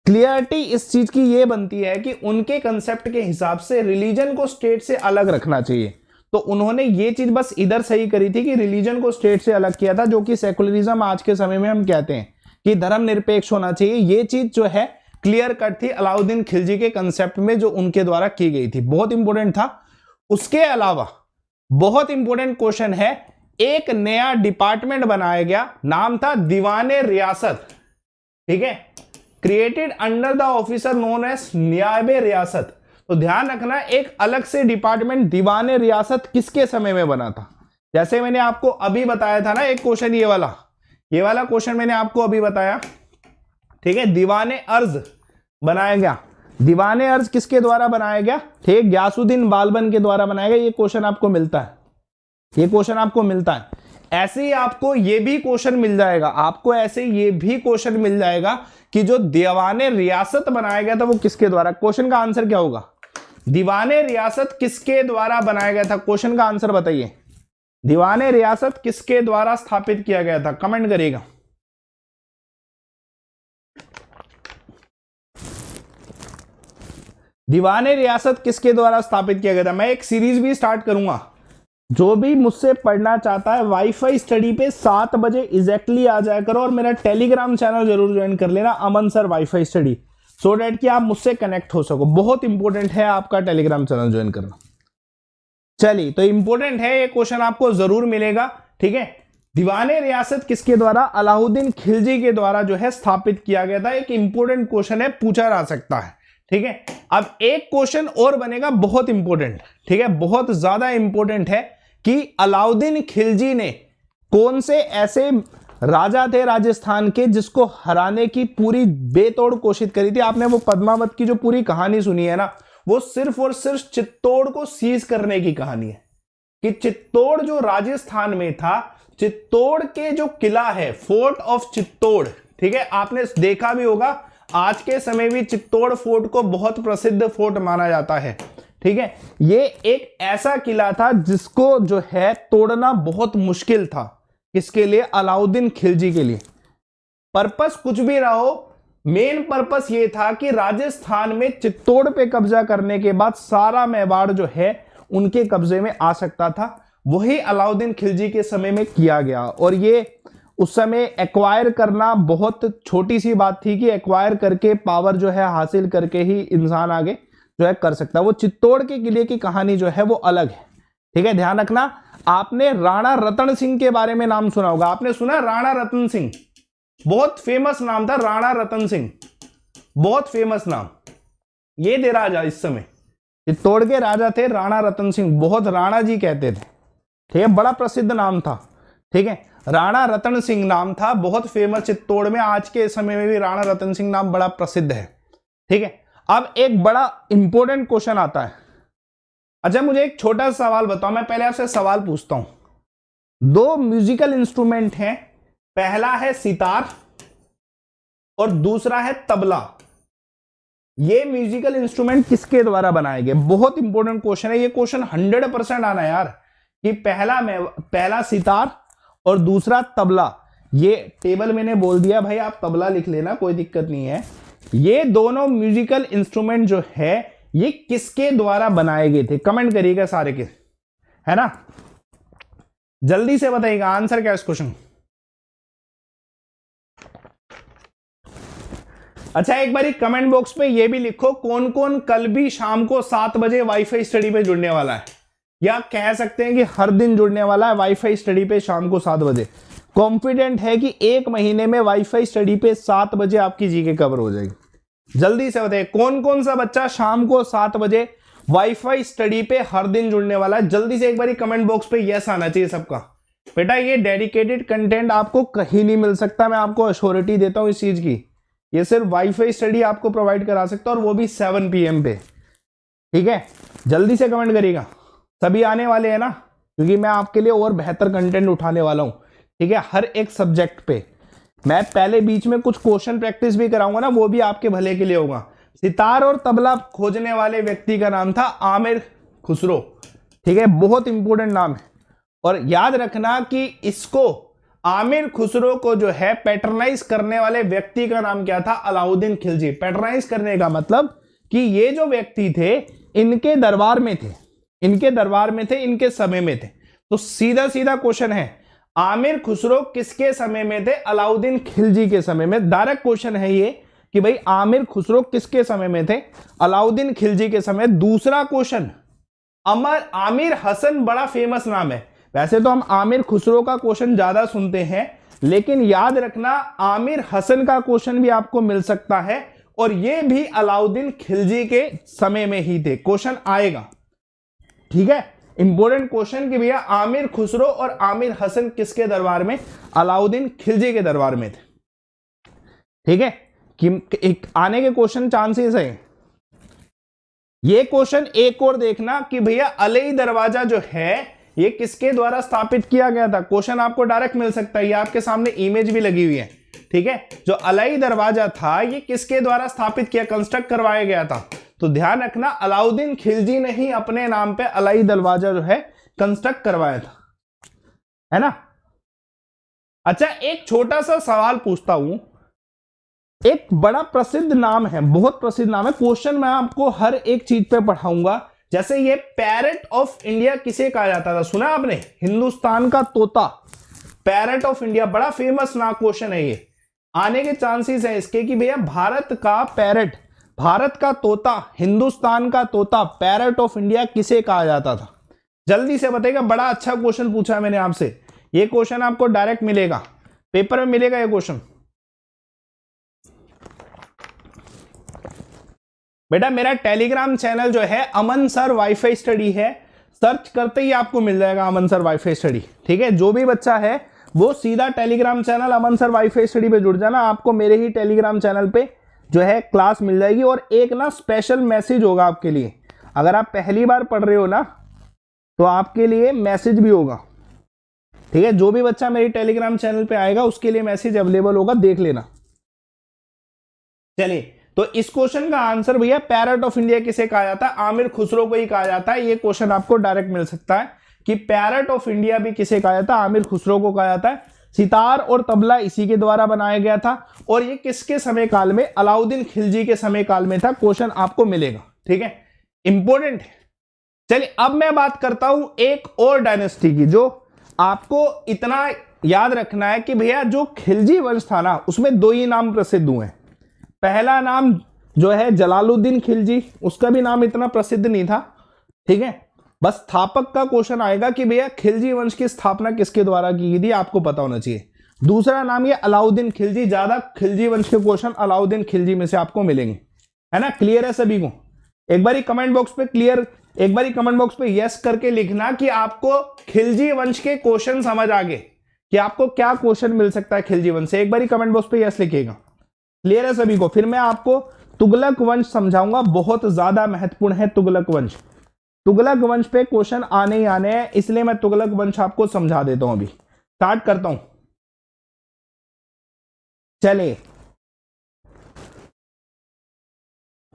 क्लियरिटी इस चीज की यह बनती है कि उनके कंसेप्ट के हिसाब से रिलीजन को स्टेट से अलग रखना चाहिए, तो उन्होंने ये चीज बस इधर सही करी थी कि रिलीजन को स्टेट से अलग किया था, जो कि सेकुलरिज्म आज के समय में हम कहते हैं कि धर्मनिरपेक्ष होना चाहिए। ये चीज जो है क्लियर कट थी अलाउद्दीन खिलजी के कंसेप्ट में, जो उनके द्वारा की गई थी, बहुत इंपॉर्टेंट था। उसके अलावा बहुत इंपॉर्टेंट क्वेश्चन है, एक नया डिपार्टमेंट बनाया गया, नाम था दीवाने रियासत, ठीक है, created under the officer known as नियाबे रियासत। तो ध्यान रखना, एक अलग से डिपार्टमेंट दीवाने रियासत किसके समय में बना था। जैसे मैंने आपको अभी बताया था ना, एक क्वेश्चन ये वाला क्वेश्चन मैंने आपको अभी बताया, ठीक है, दीवाने अर्ज बनाया गया। दीवाने अर्ज किसके द्वारा बनाया गया, ठीक, गयासुद्दीन बालबन के द्वारा बनाया गया। ये क्वेश्चन आपको मिलता है, ये क्वेश्चन आपको मिलता है। ऐसे ही आपको ये भी क्वेश्चन मिल जाएगा, आपको ऐसे ये भी क्वेश्चन मिल जाएगा कि जो दीवाने रियासत बनाया गया था वो किसके द्वारा। क्वेश्चन का आंसर क्या होगा, दीवाने रियासत किसके द्वारा बनाया गया था, क्वेश्चन का आंसर बताइए। दीवाने रियासत किसके द्वारा स्थापित किया गया था, कमेंट करिएगा। दीवाने रियासत किसके द्वारा स्थापित किया गया था। मैं एक सीरीज भी स्टार्ट करूंगा, जो भी मुझसे पढ़ना चाहता है वाईफाई स्टडी पे 7 बजे एग्जैक्टली आ जाया करो, और मेरा टेलीग्राम चैनल जरूर ज्वाइन कर लेना, Aman sir WiFi study, so that कि आप मुझसे कनेक्ट हो सको। बहुत इंपॉर्टेंट है आपका टेलीग्राम चैनल ज्वाइन करना। चलिए, तो इंपॉर्टेंट है, ये क्वेश्चन आपको जरूर मिलेगा, ठीक है। दीवाने रियासत किसके द्वारा, अलाउद्दीन खिलजी के द्वारा जो है स्थापित किया गया था। एक इंपॉर्टेंट क्वेश्चन है, पूछा जा सकता है, ठीक है। अब एक क्वेश्चन और बनेगा बहुत इंपॉर्टेंट, ठीक है, बहुत ज्यादा इंपॉर्टेंट है कि अलाउद्दीन खिलजी ने कौन से ऐसे राजा थे राजस्थान के, जिसको हराने की पूरी बेतोड़ कोशिश करी थी। आपने वो पद्मावत की जो पूरी कहानी सुनी है ना, वो सिर्फ और सिर्फ चित्तौड़ को सीज करने की कहानी है। कि चित्तौड़ जो राजस्थान में था, चित्तौड़ के जो किला है, फोर्ट ऑफ चित्तौड़, ठीक है, आपने देखा भी होगा, आज के समय भी चित्तौड़ फोर्ट को बहुत प्रसिद्ध फोर्ट माना जाता है। ठीक है, ये एक ऐसा किला था जिसको जो है तोड़ना बहुत मुश्किल था। किसके लिए? अलाउद्दीन खिलजी के लिए। पर्पस कुछ भी रहो, मेन पर्पस ये था कि राजस्थान में चित्तौड़ पे कब्जा करने के बाद सारा मेवाड़ जो है उनके कब्जे में आ सकता था। वही अलाउद्दीन खिलजी के समय में किया गया, और ये उस समय एक्वायर करना बहुत छोटी सी बात थी कि एक्वायर करके पावर जो है हासिल करके ही इंसान आगे जो है कर सकता है। वो चित्तौड़ के किले की कहानी जो है वो अलग है। ठीक है, ध्यान रखना। आपने राणा रतन सिंह के बारे में नाम सुना होगा, आपने सुना राणा रतन सिंह? बहुत फेमस नाम था राणा रतन सिंह, बहुत फेमस नाम। ये थे राजा, इस समय चित्तौड़ के राजा थे राणा रतन सिंह, बहुत राणा जी कहते थे। ठीक है, बड़ा प्रसिद्ध नाम था। ठीक है, राणा रतन सिंह नाम था, बहुत फेमस चित्तौड़ में। आज के समय में भी राणा रतन सिंह नाम बड़ा प्रसिद्ध है। ठीक है, अब एक बड़ा इंपॉर्टेंट क्वेश्चन आता है। अच्छा, मुझे एक छोटा सा सवाल बताओ, मैं पहले आपसे सवाल पूछता हूं। दो म्यूजिकल इंस्ट्रूमेंट हैं, पहला है सितार और दूसरा है तबला। ये म्यूजिकल इंस्ट्रूमेंट किसके द्वारा बनाए गए? बहुत इंपॉर्टेंट क्वेश्चन है ये। क्वेश्चन 100% आना है यार, कि पहला सितार और दूसरा तबला। ये टेबल मैंने बोल दिया भाई, आप तबला लिख लेना, कोई दिक्कत नहीं है। ये दोनों म्यूजिकल इंस्ट्रूमेंट जो है ये किसके द्वारा बनाए गए थे? कमेंट करिएगा सारे के, है ना? जल्दी से बताइएगा आंसर क्या है इस क्वेश्चन। अच्छा, एक बार कमेंट बॉक्स पे ये भी लिखो, कौन कौन कल भी शाम को 7 बजे वाईफाई स्टडी पे जुड़ने वाला है, या कह सकते हैं कि हर दिन जुड़ने वाला है वाईफाई स्टडी पे शाम को 7 बजे। कॉन्फिडेंट है कि एक महीने में वाईफाई स्टडी पे 7 बजे आपकी जीके कवर हो जाएगी। जल्दी से बताइए कौन कौन सा बच्चा शाम को 7 बजे वाईफाई स्टडी पे हर दिन जुड़ने वाला है। जल्दी से एक बार कमेंट बॉक्स पे यस आना चाहिए सबका। बेटा ये डेडिकेटेड कंटेंट आपको कहीं नहीं मिल सकता, मैं आपको अश्योरिटी देता हूं इस चीज की। ये सिर्फ वाईफाई स्टडी आपको प्रोवाइड करा सकता है, और वो भी 7 PM पे। ठीक है, जल्दी से कमेंट करिएगा, सभी आने वाले हैं ना, क्योंकि मैं आपके लिए और बेहतर कंटेंट उठाने वाला हूं। ठीक है, हर एक सब्जेक्ट पे मैं पहले बीच में कुछ क्वेश्चन प्रैक्टिस भी कराऊंगा ना, वो भी आपके भले के लिए होगा। सितार और तबला खोजने वाले व्यक्ति का नाम था आमिर खुसरो। ठीक है, बहुत इंपॉर्टेंट नाम है, और याद रखना कि इसको आमिर खुसरो को जो है पैटर्नाइज करने वाले व्यक्ति का नाम क्या था? अलाउद्दीन खिलजी। पैटर्नाइज करने का मतलब कि ये जो व्यक्ति थे इनके दरबार में थे, इनके दरबार में थे, इनके समय में थे। तो सीधा सीधा क्वेश्चन है, आमिर खुसरो किसके समय में थे? अलाउद्दीन खिलजी के समय में। डायरेक्ट क्वेश्चन है ये कि भाई आमिर खुसरो किसके समय में थे? अलाउद्दीन खिलजी के समय। दूसरा क्वेश्चन, आमिर हसन बड़ा फेमस नाम है। वैसे तो हम आमिर खुसरो का क्वेश्चन ज्यादा सुनते हैं, लेकिन याद रखना आमिर हसन का क्वेश्चन भी आपको मिल सकता है, और ये भी अलाउद्दीन खिलजी के समय में ही थे। क्वेश्चन आएगा, ठीक है, इंपॉर्टेंट क्वेश्चन कि भैया आमिर खुसरो और आमिर हसन किसके दरबार में? अलाउद्दीन खिलजी के दरबार में थे। ठीक है, कि आने के क्वेश्चन चांसेस है। ये क्वेश्चन एक और देखना कि भैया अलई दरवाजा जो है ये किसके द्वारा स्थापित किया गया था? क्वेश्चन आपको डायरेक्ट मिल सकता है, ये आपके सामने इमेज भी लगी हुई है। ठीक है, जो अलई दरवाजा था ये किसके द्वारा स्थापित किया, कंस्ट्रक्ट करवाया गया था? तो ध्यान रखना अलाउद्दीन खिलजी ने ही अपने नाम पे अलई दरवाजा जो है कंस्ट्रक्ट करवाया था, है ना? अच्छा, एक छोटा सा सवाल पूछता हूं। एक बड़ा प्रसिद्ध नाम है, बहुत प्रसिद्ध नाम है, क्वेश्चन मैं आपको हर एक चीज पे पढ़ाऊंगा। जैसे ये पैरट ऑफ इंडिया किसे कहा जाता था? सुना आपने? हिंदुस्तान का तोता, पैरट ऑफ इंडिया, बड़ा फेमस ना क्वेश्चन है ये। आने के चांसेस है इसके कि भैया भारत का पैरट, भारत का तोता, हिंदुस्तान का तोता, पैरट ऑफ इंडिया किसे कहा जाता था? जल्दी से बताइएगा, बड़ा अच्छा क्वेश्चन पूछा है मैंने आपसे। ये क्वेश्चन आपको डायरेक्ट मिलेगा, पेपर में मिलेगा ये क्वेश्चन। बेटा मेरा टेलीग्राम चैनल जो है अमन सर वाईफाई स्टडी है, सर्च करते ही आपको मिल जाएगा अमन सर वाईफाई स्टडी। ठीक है, जो भी बच्चा है वो सीधा टेलीग्राम चैनल अमन सर वाईफाई स्टडी पे जुड़ जाना, आपको मेरे ही टेलीग्राम चैनल पे जो है क्लास मिल जाएगी। और एक ना स्पेशल मैसेज होगा आपके लिए, अगर आप पहली बार पढ़ रहे हो ना तो आपके लिए मैसेज भी होगा, ठीक है। जो भी बच्चा मेरी टेलीग्राम चैनल पे आएगा उसके लिए मैसेज अवेलेबल होगा, देख लेना। चलिए, तो इस क्वेश्चन का आंसर भैया पैरट ऑफ इंडिया किसे कहा जाता है? आमिर खुसरो को ही कहा जाता है। ये क्वेश्चन आपको डायरेक्ट मिल सकता है कि पैरट ऑफ इंडिया भी किसे कहा जाता है? आमिर खुसरो को कहा जाता है। सितार और तबला इसी के द्वारा बनाया गया था। और ये किसके समय काल में? अलाउद्दीन खिलजी के समय काल में था। क्वेश्चन आपको मिलेगा, ठीक है, इंपॉर्टेंट है। चलिए, अब मैं बात करता हूं एक और डायनेस्टी की, जो आपको इतना याद रखना है कि भैया जो खिलजी वंश था ना उसमें दो ही नाम प्रसिद्ध हुए। पहला नाम जो है जलालुद्दीन खिलजी, उसका भी नाम इतना प्रसिद्ध नहीं था, ठीक है। बस स्थापक का क्वेश्चन आएगा कि भैया खिलजी वंश की स्थापना किसके द्वारा की गई थी, आपको पता होना चाहिए। दूसरा नाम ये अलाउद्दीन खिलजी, ज्यादा खिलजी वंश के क्वेश्चन अलाउद्दीन खिलजी में से आपको मिलेंगे, है ना। क्लियर है सभी को? एक बार कमेंट बॉक्स पे क्लियर, एक बार कमेंट बॉक्स पे यस करके लिखना कि आपको खिलजी वंश के क्वेश्चन समझ आ गए, कि आपको क्या क्वेश्चन मिल सकता है खिलजी वंश से। एक बार कमेंट बॉक्स पे यस लिखिएगा। क्लियर है सभी को? फिर मैं आपको तुगलक वंश समझाऊंगा, बहुत ज्यादा महत्वपूर्ण है तुगलक वंश। तुगलक वंश पे क्वेश्चन आने ही आने हैं, इसलिए मैं तुगलक वंश आपको समझा देता हूं। अभी स्टार्ट करता हूं। चलिए,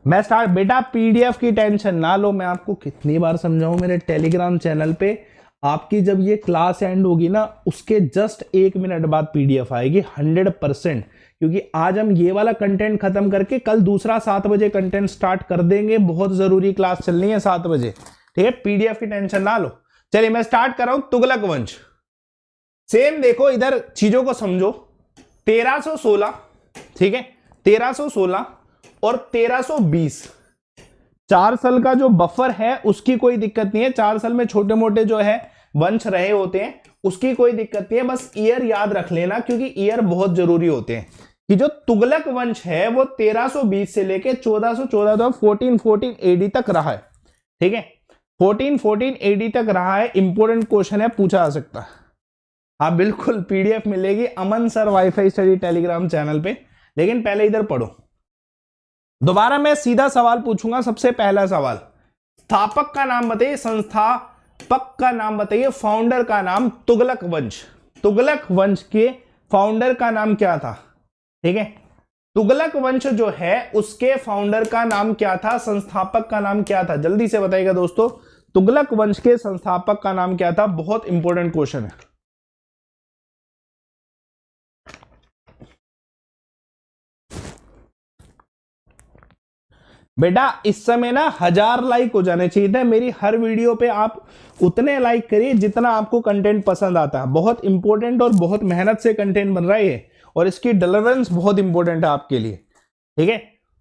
मैं स्टार्ट। बेटा पीडीएफ की टेंशन ना लो, मैं आपको कितनी बार समझाऊं, मेरे टेलीग्राम चैनल पे आपकी जब ये क्लास एंड होगी ना उसके जस्ट 1 मिनट बाद पीडीएफ आएगी 100%। क्योंकि आज हम ये वाला कंटेंट खत्म करके कल दूसरा 7 बजे कंटेंट स्टार्ट कर देंगे। बहुत जरूरी क्लास चलनी है 7 बजे, ठीक है। पीडीएफ की टेंशन ना लो। चलिए, मैं स्टार्ट कर रहा हूं। तुगलक वंश सेम देखो, इधर चीजों को समझो। 1316, ठीक है, 1316 और 1320, 4 साल का जो बफर है उसकी कोई दिक्कत नहीं है। 4 साल में छोटे मोटे जो है वंश रहे होते हैं, उसकी कोई दिक्कत नहीं है। बस ईयर याद रख लेना, क्योंकि ईयर बहुत जरूरी होते हैं। कि जो तुगलक वंश है वो 1320 से लेके 1414 तो 1414 एडी तक रहा है, ठीक है। 1414 एडी तक रहा है। इंपॉर्टेंट क्वेश्चन है, पूछा जा सकता है। हाँ बिल्कुल, पीडीएफ मिलेगी Aman sir WiFi study Telegram channel पे। लेकिन पहले इधर पढ़ो। दोबारा मैं सीधा सवाल पूछूंगा। सबसे पहला सवाल, स्थापक का नाम बताइए, संस्थापक का नाम बताइए, फाउंडर का नाम। तुगलक वंश, तुगलक वंश के फाउंडर का नाम क्या था, ठीक है। तुगलक वंश जो है उसके फाउंडर का नाम क्या था, संस्थापक का नाम क्या था? जल्दी से बताइएगा दोस्तों, तुगलक वंश के संस्थापक का नाम क्या था? बहुत इंपॉर्टेंट क्वेश्चन है। बेटा इस समय ना 1000 लाइक हो जाने चाहिए थे। मेरी हर वीडियो पे आप उतने लाइक करिए जितना आपको कंटेंट पसंद आता है। बहुत इंपॉर्टेंट और बहुत मेहनत से कंटेंट बन रहा है ये, और इसकी डिलीवरेंस बहुत इंपॉर्टेंट है आपके लिए, ठीक है।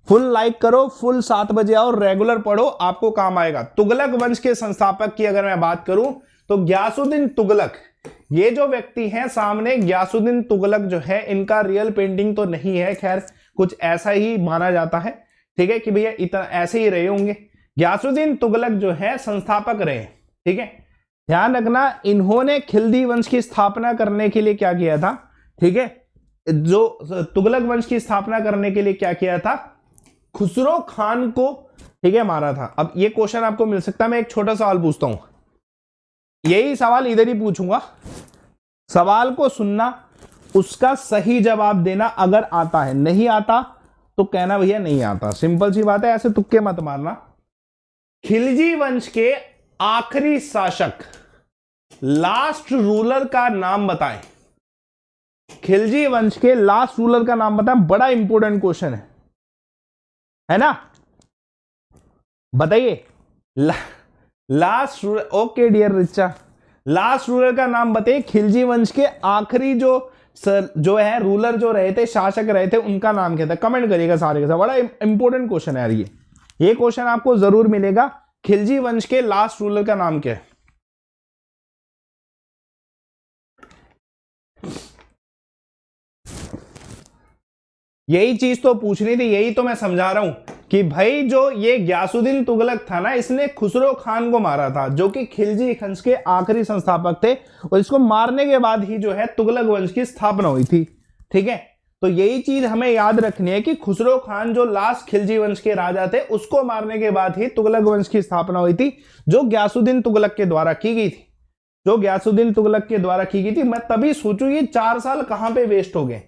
फुल लाइक करो, फुल 7 बजे आओ, रेगुलर पढ़ो, आपको काम आएगा। तुगलक वंश के संस्थापक की अगर मैं बात करूं तो ग्यासुद्दीन तुगलक, ये जो व्यक्ति हैं सामने, ग्यासुद्दीन तुगलक जो है, इनका रियल पेंटिंग तो नहीं है, खैर कुछ ऐसा ही माना जाता है, ठीक है, कि भैया इतना ऐसे ही रहे होंगे। ग्यासुद्दीन तुगलक जो है संस्थापक रहे, ठीक है। ध्यान रखना, इन्होंने खिलजी वंश की स्थापना करने के लिए क्या किया था, ठीक है। जो तुगलक वंश की स्थापना करने के लिए क्या किया था, खुसरो खान को, ठीक है, मारा था। अब ये क्वेश्चन आपको मिल सकता है। मैं एक छोटा सवाल पूछता हूं, यही सवाल इधर ही पूछूंगा। सवाल को सुनना, उसका सही जवाब देना। अगर आता है, नहीं आता तो कहना भैया नहीं आता। सिंपल सी बात है, ऐसे तुक्के मत मारना। खिलजी वंश के आखिरी शासक, लास्ट रूलर का नाम बताएं। खिलजी वंश के लास्ट रूलर का नाम बताएं। बड़ा इंपॉर्टेंट क्वेश्चन है ना, बताइए। Last ruler, okay dear Richa, last ruler का नाम बताइए। खिलजी वंश के आखिरी जो है रूलर जो रहे थे, शासक रहे थे, उनका नाम क्या था? कमेंट करिएगा सारे के साथ। बड़ा इंपॉर्टेंट क्वेश्चन है यार ये क्वेश्चन आपको जरूर मिलेगा। खिलजी वंश के लास्ट रूलर का नाम क्या है? यही चीज तो पूछनी थी, यही तो मैं समझा रहा हूं कि भाई जो ये ग्यासुद्दीन तुगलक था ना, इसने खुसरो खान को मारा था, जो कि खिलजी वंश के आखिरी संस्थापक थे, और इसको मारने के बाद ही जो है तुगलक वंश की स्थापना हुई थी। ठीक है, तो यही चीज हमें याद रखनी है कि खुसरो खान जो लास्ट खिलजी वंश के राजा थे, उसको मारने के बाद ही तुगलक वंश की स्थापना हुई थी, जो ग्यासुद्दीन तुगलक के द्वारा की गई थी, जो ग्यासुद्दीन तुगलक के द्वारा की गई थी। मैं तभी सोचूं ये 4 साल कहां पे वेस्ट हो गए,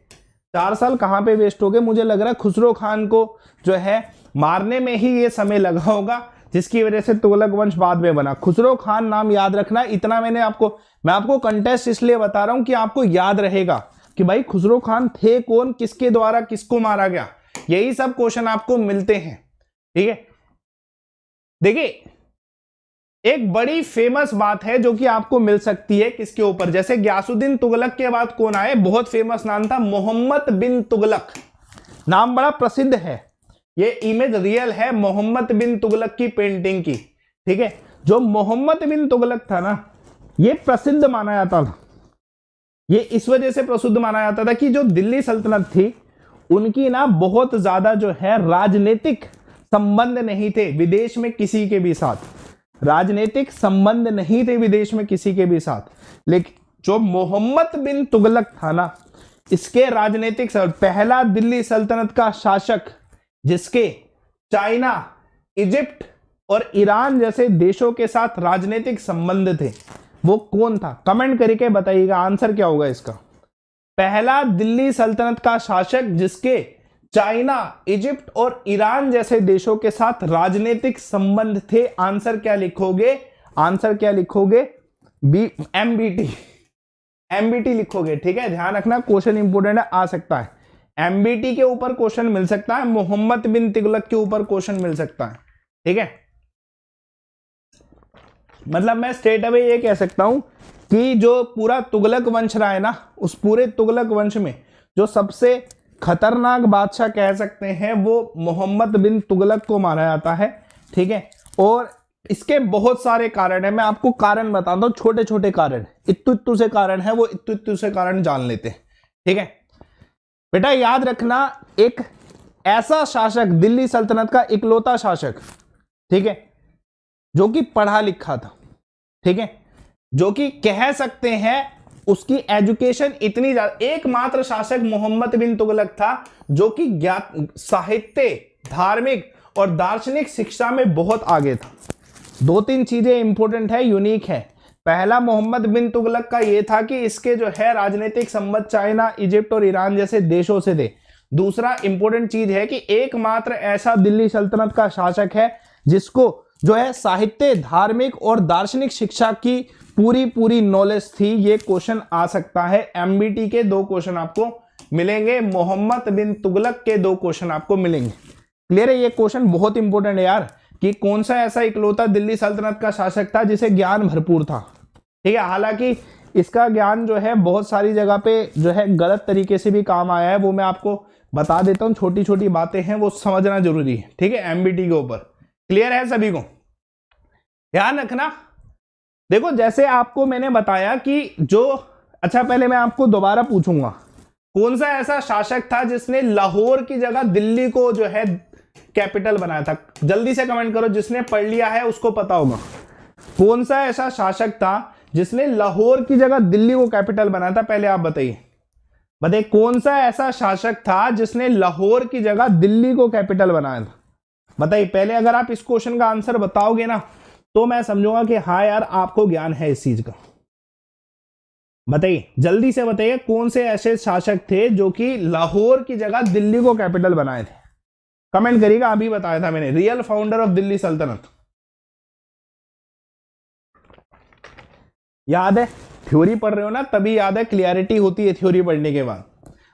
4 साल कहां पे वेस्ट हो गए। मुझे लग रहा है खुसरो खान को जो है मारने में ही ये समय लगा होगा, जिसकी वजह से तुगलक वंश बाद में बना। खुसरो खान नाम याद रखना, इतना मैं आपको कंटेस्ट इसलिए बता रहा हूं कि आपको याद रहेगा कि भाई खुसरो खान थे कौन, किसके द्वारा किसको मारा गया, यही सब क्वेश्चन आपको मिलते हैं। ठीक है, देखिए एक बड़ी फेमस बात है जो कि आपको मिल सकती है किसके ऊपर, जैसे ग्यासुद्दीन तुगलक के बाद कौन आए, बहुत फेमस नाम था मोहम्मद बिन तुगलक, नाम बड़ा प्रसिद्ध है। ये इमेज रियल है मोहम्मद बिन तुगलक की पेंटिंग की। ठीक है, जो मोहम्मद बिन तुगलक था ना, ये प्रसिद्ध माना जाता था। ये इस वजह से प्रसिद्ध माना जाता था कि जो दिल्ली सल्तनत थी, उनकी ना बहुत ज्यादा जो है राजनीतिक संबंध नहीं थे विदेश में किसी के भी साथ, राजनीतिक संबंध नहीं थे विदेश में किसी के भी साथ। लेकिन जो मोहम्मद बिन तुगलक था ना, इसके राजनीतिक पहला दिल्ली सल्तनत का शासक जिसके चाइना, इजिप्ट और ईरान जैसे देशों के साथ राजनीतिक संबंध थे, वो कौन था? कमेंट करके बताइएगा आंसर क्या होगा इसका। पहला दिल्ली सल्तनत का शासक जिसके चाइना, इजिप्ट और ईरान जैसे देशों के साथ राजनीतिक संबंध थे, आंसर क्या लिखोगे? आंसर क्या लिखोगे? एमबीटी, एमबीटी लिखोगे। ठीक है, ध्यान रखना, क्वेश्चन इंपोर्टेंट है, आ सकता है। एमबीटी के ऊपर क्वेश्चन मिल सकता है, मोहम्मद बिन तुगलक के ऊपर क्वेश्चन मिल सकता है। ठीक है, मतलब मैं स्ट्रेट अवे ये कह सकता हूं कि जो पूरा तुगलक वंश रहा है ना, उस पूरे तुगलक वंश में जो सबसे खतरनाक बादशाह कह सकते हैं वो मोहम्मद बिन तुगलक को माना जाता है। ठीक है, और इसके बहुत सारे कारण है, मैं आपको कारण बताता हूं, छोटे छोटे कारण, इत्तु से कारण है, वो इत्तु से कारण जान लेते हैं। ठीक है बेटा, याद रखना, एक ऐसा शासक, दिल्ली सल्तनत का इकलौता शासक, ठीक है, जो कि पढ़ा लिखा था, ठीक है, जो कि कह सकते हैं उसकी एजुकेशन इतनी ज्यादा, एकमात्र शासक मोहम्मद बिन तुगलक था जो कि साहित्य, धार्मिक और दार्शनिक शिक्षा में बहुत आगे था। 2-3 चीजें इंपॉर्टेंट है, यूनिक है। पहला मोहम्मद बिन तुगलक का यह था कि इसके जो है राजनीतिक संबंध चाइना, इजिप्ट और ईरान जैसे देशों से थे। दूसरा इंपॉर्टेंट चीज है कि एकमात्र ऐसा दिल्ली सल्तनत का शासक है जिसको जो है साहित्य, धार्मिक और दार्शनिक शिक्षा की पूरी नॉलेज थी। ये क्वेश्चन आ सकता है, एमबीटी के 2 क्वेश्चन आपको मिलेंगे, मोहम्मद बिन तुगलक के 2 क्वेश्चन आपको मिलेंगे। क्लियर है? ये क्वेश्चन बहुत इंपॉर्टेंट है यार, कि कौन सा ऐसा इकलौता दिल्ली सल्तनत का शासक था जिसे ज्ञान भरपूर था। ठीक है, हालांकि इसका ज्ञान जो है बहुत सारी जगह पे जो है गलत तरीके से भी काम आया है, वो मैं आपको बता देता हूं। छोटी छोटी बातें हैं, वो समझना जरूरी है। ठीक है, एमबीटी के ऊपर क्लियर है सभी को? ध्यान रखना। देखो, जैसे आपको मैंने बताया कि जो, अच्छा पहले मैं आपको दोबारा पूछूंगा, कौन सा ऐसा शासक था जिसने लाहौर की जगह दिल्ली को जो है कैपिटल बनाया था? जल्दी से कमेंट करो, जिसने पढ़ लिया है उसको पता होगा। कौन सा ऐसा शासक था जिसने लाहौर की जगह दिल्ली को कैपिटल बनाया था? पहले आप बताइए, कौन सा ऐसा शासक था जिसने लाहौर की जगह दिल्ली को कैपिटल बनाया था? बताइए पहले। अगर आप इस क्वेश्चन का आंसर बताओगे ना, तो मैं समझूंगा कि हाँ यार आपको ज्ञान है इस चीज का। बताइए, जल्दी से बताइए, कौन से ऐसे शासक थे जो कि लाहौर की जगह दिल्ली को कैपिटल बनाए थे? कमेंट करिएगा। अभी बताया था मैंने, रियल फाउंडर ऑफ दिल्ली सल्तनत। याद है? थ्योरी पढ़ रहे हो ना, तभी याद है, क्लियरिटी होती है थ्योरी पढ़ने के बाद।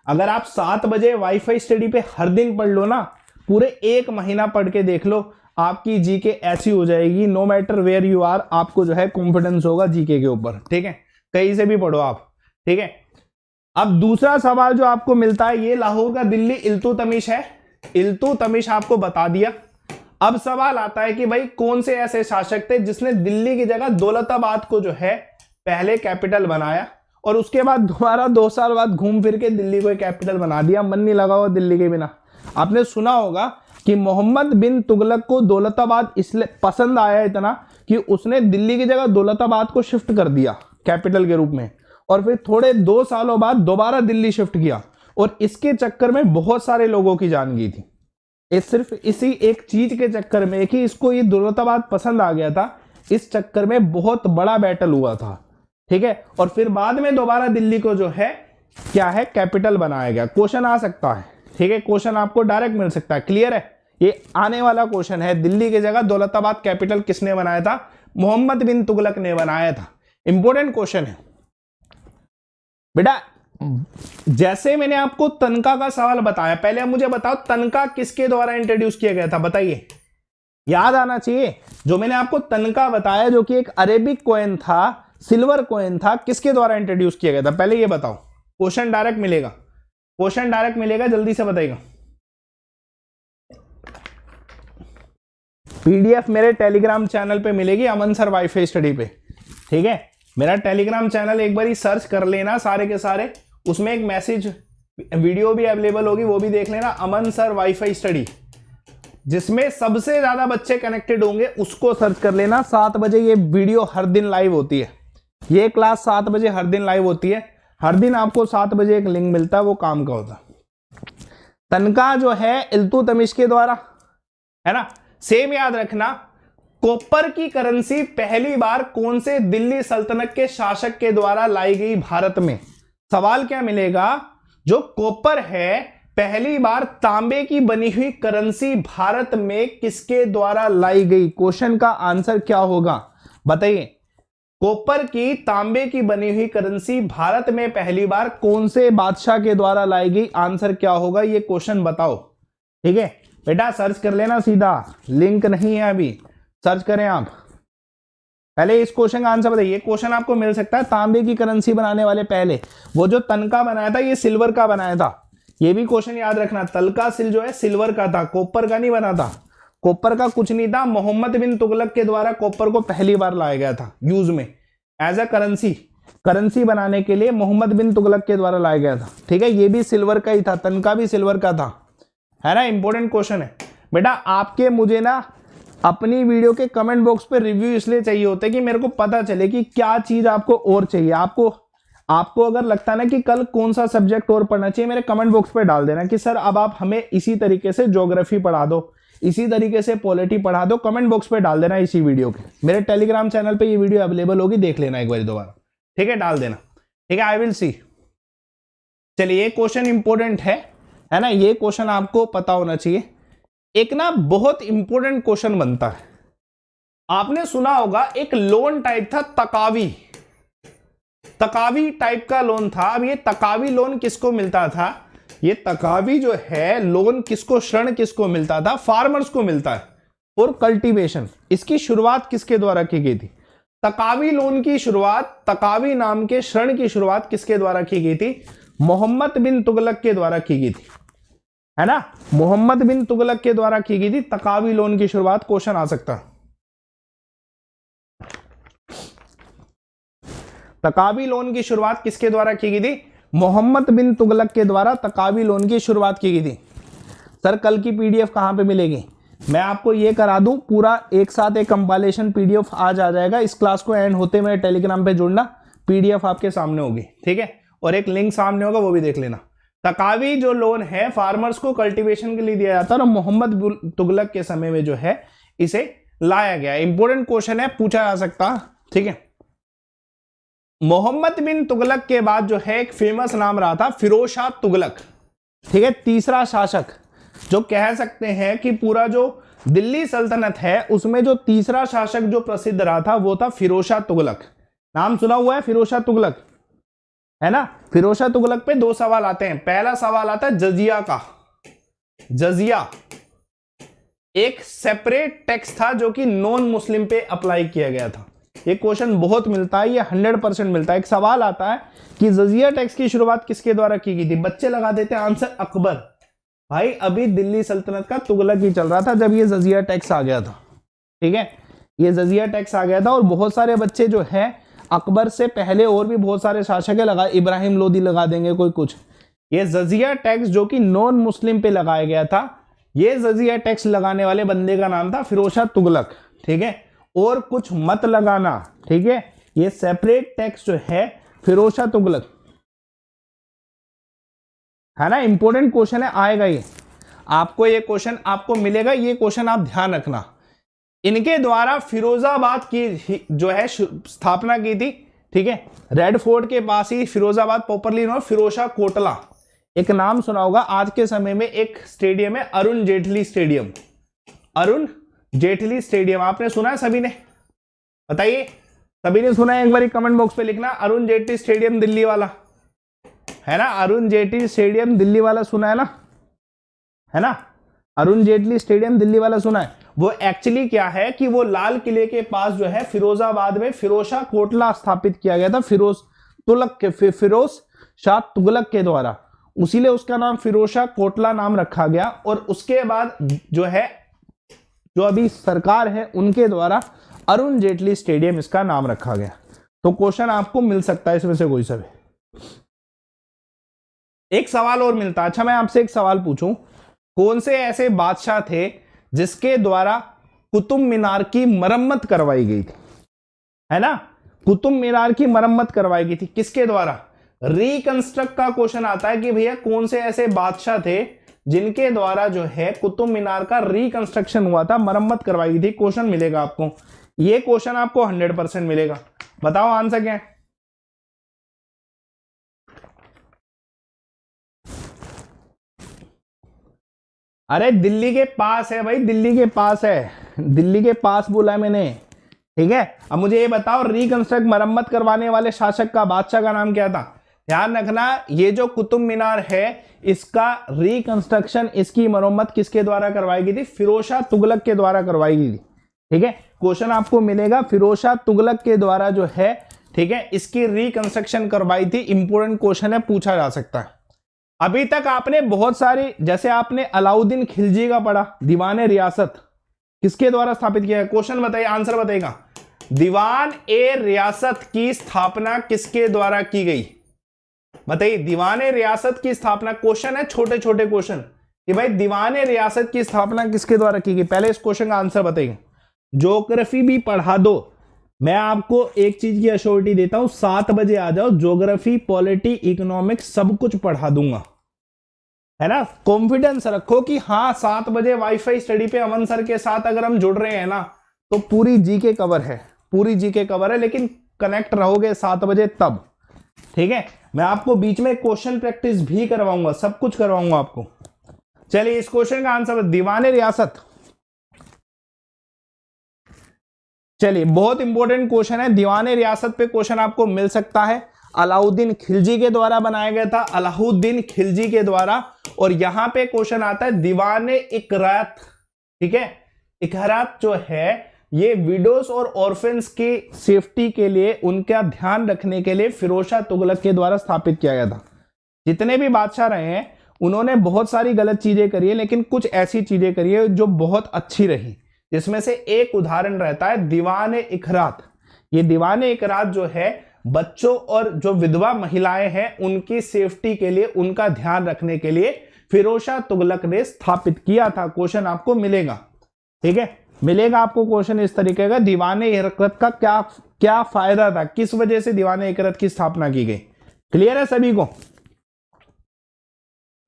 अगर आप 7 बजे वाईफाई स्टडी पे हर दिन पढ़ लो ना, पूरे 1 महीना पढ़ के देख लो, आपकी जीके ऐसी हो जाएगी, no matter where you are, आपको जो है कॉन्फिडेंस होगा जीके के ऊपर। ठीक है, कहीं से भी पढ़ो आप। ठीक है, अब दूसरा सवाल जो आपको मिलता है, ये लाहौर का दिल्ली इल्तुतमिश है, इल्तुतमिश आपको बता दिया। अब सवाल आता है कि भाई कौन से ऐसे शासक थे जिसने दिल्ली की जगह दौलताबाद को जो है पहले कैपिटल बनाया, और उसके बाद दोबारा 2 साल बाद घूम फिर के दिल्ली को कैपिटल बना दिया। मन नहीं लगा हुआ दिल्ली के बिना। आपने सुना होगा कि मोहम्मद बिन तुगलक को दौलताबाद इसलिए पसंद आया इतना कि उसने दिल्ली की जगह दौलताबाद को शिफ्ट कर दिया कैपिटल के रूप में, और फिर थोड़े 2 सालों बाद दोबारा दिल्ली शिफ्ट किया, और इसके चक्कर में बहुत सारे लोगों की जान गई थी। सिर्फ इसी एक चीज के चक्कर में कि इसको ये दौलताबाद पसंद आ गया था, इस चक्कर में बहुत बड़ा बैटल हुआ था, ठीक है। और फिर बाद में दोबारा दिल्ली को जो है क्या है कैपिटल बनाया गया। क्वेश्चन आ सकता है, ठीक है, क्वेश्चन आपको डायरेक्ट मिल सकता है, क्लियर है, ये आने वाला क्वेश्चन है। दिल्ली की जगह दौलताबाद कैपिटल किसने बनाया था? मोहम्मद बिन तुगलक ने बनाया था। इंपॉर्टेंट क्वेश्चन है बेटा। जैसे मैंने आपको तनका का सवाल बताया, पहले आप मुझे बताओ तनका किसके द्वारा इंट्रोड्यूस किया गया था, बताइए, याद आना चाहिए। जो मैंने आपको तनका बताया जो कि एक अरेबिक कॉइन था, सिल्वर कॉइन था, किसके द्वारा इंट्रोड्यूस किया गया था, पहले ये बताओ। क्वेश्चन डायरेक्ट मिलेगा, क्वेश्चन डायरेक्ट मिलेगा, जल्दी से बताइएगा। पीडीएफ मेरे टेलीग्राम चैनल पे मिलेगी, अमन सर वाईफाई स्टडी पे, ठीक है। मेरा टेलीग्राम चैनल एक बार ही सर्च कर लेना सारे के सारे, उसमें एक मैसेज वीडियो भी अवेलेबल होगी, वो भी देख लेना, अमन सर वाईफाई स्टडी, जिसमें सबसे ज्यादा बच्चे कनेक्टेड होंगे उसको सर्च कर लेना। 7 बजे ये वीडियो हर दिन लाइव होती है, ये क्लास 7 बजे हर दिन लाइव होती है, हर दिन आपको 7 बजे एक लिंक मिलता है, वो काम का होता है। तनका जो है इल्तुतमिश के द्वारा, है ना, सेम याद रखना। कॉपर की करेंसी पहली बार कौन से दिल्ली सल्तनत के शासक के द्वारा लाई गई भारत में? सवाल क्या मिलेगा, जो कॉपर है पहली बार तांबे की बनी हुई करेंसी भारत में किसके द्वारा लाई गई? क्वेश्चन का आंसर क्या होगा बताइए। कॉपर की तांबे की बनी हुई करेंसी भारत में पहली बार कौन से बादशाह के द्वारा लाई गई? आंसर क्या होगा ये क्वेश्चन बताओ, ठीक है बेटा। सर्च कर लेना सीधा, लिंक नहीं है अभी, सर्च करें आप। पहले इस क्वेश्चन का आंसर बताइए। क्वेश्चन आपको मिल सकता है तांबे की करेंसी बनाने वाले पहले, वो जो तनका बनाया था ये सिल्वर का बनाया था, ये भी क्वेश्चन याद रखना। तलका सिल जो है सिल्वर का था, कॉपर का नहीं बना था, कॉपर का कुछ नहीं था। मोहम्मद बिन तुगलक के द्वारा कॉपर को पहली बार लाया गया था यूज में एज अ करेंसी, करेंसी बनाने के लिए मोहम्मद बिन तुगलक के द्वारा लाया गया था, ठीक है। ये भी सिल्वर का ही था, तनका भी सिल्वर का था, है ना। इंपॉर्टेंट क्वेश्चन है बेटा। आपके मुझे ना अपनी वीडियो के कमेंट बॉक्स पे रिव्यू इसलिए चाहिए होते हैं कि मेरे को पता चले कि क्या चीज आपको और चाहिए। आपको अगर लगता है ना कि कल कौन सा सब्जेक्ट और पढ़ना चाहिए, मेरे कमेंट बॉक्स पे डाल देना कि सर अब आप हमें इसी तरीके से ज्योग्राफी पढ़ा दो, इसी तरीके से पॉलिटी पढ़ा दो। कमेंट बॉक्स पे डाल देना इसी वीडियो के, मेरे टेलीग्राम चैनल पे ये वीडियो अवेलेबल होगी, देख लेना एक बार दोबारा, ठीक है, डाल देना, ठीक है। I will see. चलिए ये क्वेश्चन इंपॉर्टेंट है ना, ये क्वेश्चन आपको पता होना चाहिए। एक ना बहुत इंपॉर्टेंट क्वेश्चन बनता है, आपने सुना होगा एक लोन टाइप था तकावी, तकावी टाइप का लोन था। अब ये तकावी लोन किसको मिलता था? ये तकावी जो है लोन किसको, ऋण किसको मिलता था? फार्मर्स को मिलता है और कल्टीवेशन। इसकी शुरुआत किसके द्वारा की गई थी? तकावी लोन की शुरुआत, तकावी नाम के ऋण की शुरुआत किसके द्वारा की गई थी? मोहम्मद बिन तुगलक के द्वारा की गई थी, है ना। मोहम्मद बिन तुगलक के द्वारा की गई थी तकावी लोन की शुरुआत। क्वेश्चन आ सकता है, तकावी लोन की शुरुआत किसके द्वारा की गई थी? मोहम्मद बिन तुगलक के द्वारा तकावी लोन की शुरुआत की गई थी। सर कल की पीडीएफ कहां पे मिलेगी? मैं आपको ये करा दूं, पूरा एक साथ एक कंपाइलेशन पीडीएफ आज आ जाएगा। इस क्लास को एंड होते मेरे टेलीग्राम पे जुड़ना, पीडीएफ आपके सामने होगी, ठीक है, और एक लिंक सामने होगा, वो भी देख लेना। तकावी जो लोन है फार्मर्स को कल्टीवेशन के लिए दिया जाता है और मोहम्मद तुगलक के समय में जो है इसे लाया गया। इंपॉर्टेंट क्वेश्चन है, पूछा जा सकता, ठीक है। मोहम्मद बिन तुगलक के बाद जो है एक फेमस नाम रहा था फिरोज शाह तुगलक, ठीक है, तीसरा शासक। जो कह सकते हैं कि पूरा जो दिल्ली सल्तनत है उसमें जो तीसरा शासक जो प्रसिद्ध रहा था वो था फिरोज शाह तुगलक। नाम सुना हुआ है फिरोज शाह तुगलक, है ना। फिरोज शाह तुगलक पे 2 सवाल आते हैं। पहला सवाल आता है जजिया का। जजिया एक सेपरेट टैक्स था जो कि नॉन मुस्लिम पे अप्लाई किया गया था। ये क्वेश्चन बहुत मिलता है, ये 100% मिलता है। एक सवाल आता है कि जजिया टैक्स की शुरुआत किसके द्वारा की गई थी? बच्चे लगा देते हैं आंसर अकबर। भाई अभी दिल्ली सल्तनत का तुगलक ही चल रहा था जब ये जजिया टैक्स आ गया था, ठीक है। ये जजिया टैक्स आ गया था और बहुत सारे बच्चे जो है अकबर से पहले और भी बहुत सारे शासक लगा, इब्राहिम लोदी लगा देंगे कोई कुछ। ये जजिया टैक्स जो कि नॉन मुस्लिम पे लगाया गया था, ये जजिया टैक्स लगाने वाले बंदे का नाम था फिरोज शाह तुगलक, ठीक है। और कुछ मत लगाना, ठीक है, ये सेपरेट टैक्स जो है फिरोज शाह तुगलक, है ना। इंपॉर्टेंट क्वेश्चन है, आएगा ये आपको, ये क्वेश्चन आपको मिलेगा, ये क्वेश्चन आप ध्यान रखना। इनके द्वारा फिरोजाबाद की जो है स्थापना की थी, ठीक है। रेड फोर्ट के पास ही फिरोजाबाद प्रॉपरली नो फिरोज शाह कोटला, एक नाम सुना होगा। आज के समय में एक स्टेडियम है अरुण जेटली स्टेडियम, अरुण जेटली स्टेडियम, आपने सुना है सभी ने? बताइए, सभी ने सुना है? एक बार कमेंट बॉक्स पे लिखना, अरुण जेटली स्टेडियम दिल्ली वाला, है ना। अरुण जेटली स्टेडियम दिल्ली वाला सुना है ना, है ना। अरुण जेटली स्टेडियम दिल्ली वाला सुना है। वो एक्चुअली क्या है कि वो लाल किले के पास जो है फिरोजाबाद में फिरोज शाह कोटला स्थापित किया गया था, फिरोज शाह तुगलक के द्वारा, उसीलिए उसका नाम फिरोज शाह कोटला नाम रखा गया। और उसके बाद जो है, जो अभी सरकार है उनके द्वारा अरुण जेटली स्टेडियम इसका नाम रखा गया। तो क्वेश्चन आपको मिल सकता है इसमें से कोई सा भी। एक सवाल और मिलता है। अच्छा, मैं आपसे एक सवाल पूछूं, कौन से ऐसे बादशाह थे जिसके द्वारा कुतुब मीनार की मरम्मत करवाई गई थी, है ना। कुतुब मीनार की मरम्मत करवाई गई थी किसके द्वारा? रिकंस्ट्रक्ट का क्वेश्चन आता है कि भैया कौन से ऐसे बादशाह थे जिनके द्वारा जो है कुतुब मीनार का रिकंस्ट्रक्शन हुआ था, मरम्मत करवाई गई थी। क्वेश्चन मिलेगा आपको, ये क्वेश्चन आपको 100% मिलेगा। बताओ आंसर क्या है? अरे दिल्ली के पास है भाई, दिल्ली के पास है, दिल्ली के पास बोला है मैंने, ठीक है। अब मुझे ये बताओ, रिकंस्ट्रक्ट मरम्मत करवाने वाले शासक का, बादशाह का नाम क्या था? ध्यान रखना, ये जो कुतुब मीनार है इसका रिकंस्ट्रक्शन, इसकी मरम्मत किसके द्वारा करवाई गई थी? फिरोज शाह तुगलक के द्वारा करवाई गई थी, ठीक है। क्वेश्चन आपको मिलेगा, फिरोज शाह तुगलक के द्वारा जो है, ठीक है, इसकी रिकंस्ट्रक्शन करवाई थी। इंपोर्टेंट क्वेश्चन है, पूछा जा सकता है। अभी तक आपने बहुत सारी, जैसे आपने अलाउद्दीन खिलजी का पढ़ा, दीवान रियासत किसके द्वारा स्थापित किया है? क्वेश्चन बताइए, आंसर बताइएगा। दीवान ए रियासत की स्थापना किसके द्वारा की गई? बताइए, दीवान ए रियासत की स्थापना, क्वेश्चन है छोटे छोटे क्वेश्चन कि भाई दीवान ए रियासत की स्थापना किसके द्वारा की गई? पहले इस क्वेश्चन का आंसर बताइए। ज्योग्राफी भी पढ़ा दो, मैं आपको एक चीज की अश्योरिटी देता हूं, 7 बजे आ जाओ, ज्योग्राफी, पॉलिटी, इकोनॉमिक्स सब कुछ पढ़ा दूंगा, है ना। कॉन्फिडेंस रखो कि हाँ 7 बजे वाईफाई स्टडी पे अमन सर के साथ अगर हम जुड़ रहे हैं ना, तो पूरी जीके कवर है, पूरी जीके कवर है। लेकिन कनेक्ट रहोगे 7 बजे तब, ठीक है। मैं आपको बीच में क्वेश्चन प्रैक्टिस भी करवाऊंगा, सब कुछ करवाऊंगा आपको। चलिए, इस क्वेश्चन का आंसर, दीवान रियासत, चलिए बहुत इंपॉर्टेंट क्वेश्चन है, दीवान रियासत पे क्वेश्चन आपको मिल सकता है। अलाउद्दीन खिलजी के द्वारा बनाया गया था, अलाउद्दीन खिलजी के द्वारा। और यहां पे क्वेश्चन आता है दीवान इकरात, ठीक है। इकरात जो है ये विडोज और ऑर्फेंस की सेफ्टी के लिए, उनका ध्यान रखने के लिए फिरोज शाह तुगलक के द्वारा स्थापित किया गया था। जितने भी बादशाह रहे हैं उन्होंने बहुत सारी गलत चीजें करी है, लेकिन कुछ ऐसी चीजें करी है जो बहुत अच्छी रही, जिसमें से एक उदाहरण रहता है दीवान इकरात। ये दीवान इकरात जो है बच्चों और जो विधवा महिलाएं हैं उनकी सेफ्टी के लिए, उनका ध्यान रखने के लिए फिरोज शाह तुगलक ने स्थापित किया था। क्वेश्चन आपको मिलेगा, ठीक है, मिलेगा आपको क्वेश्चन इस तरीके का, दीवान इकरात का क्या क्या फायदा था, किस वजह से दीवान इकरात की स्थापना की गई। क्लियर है सभी को?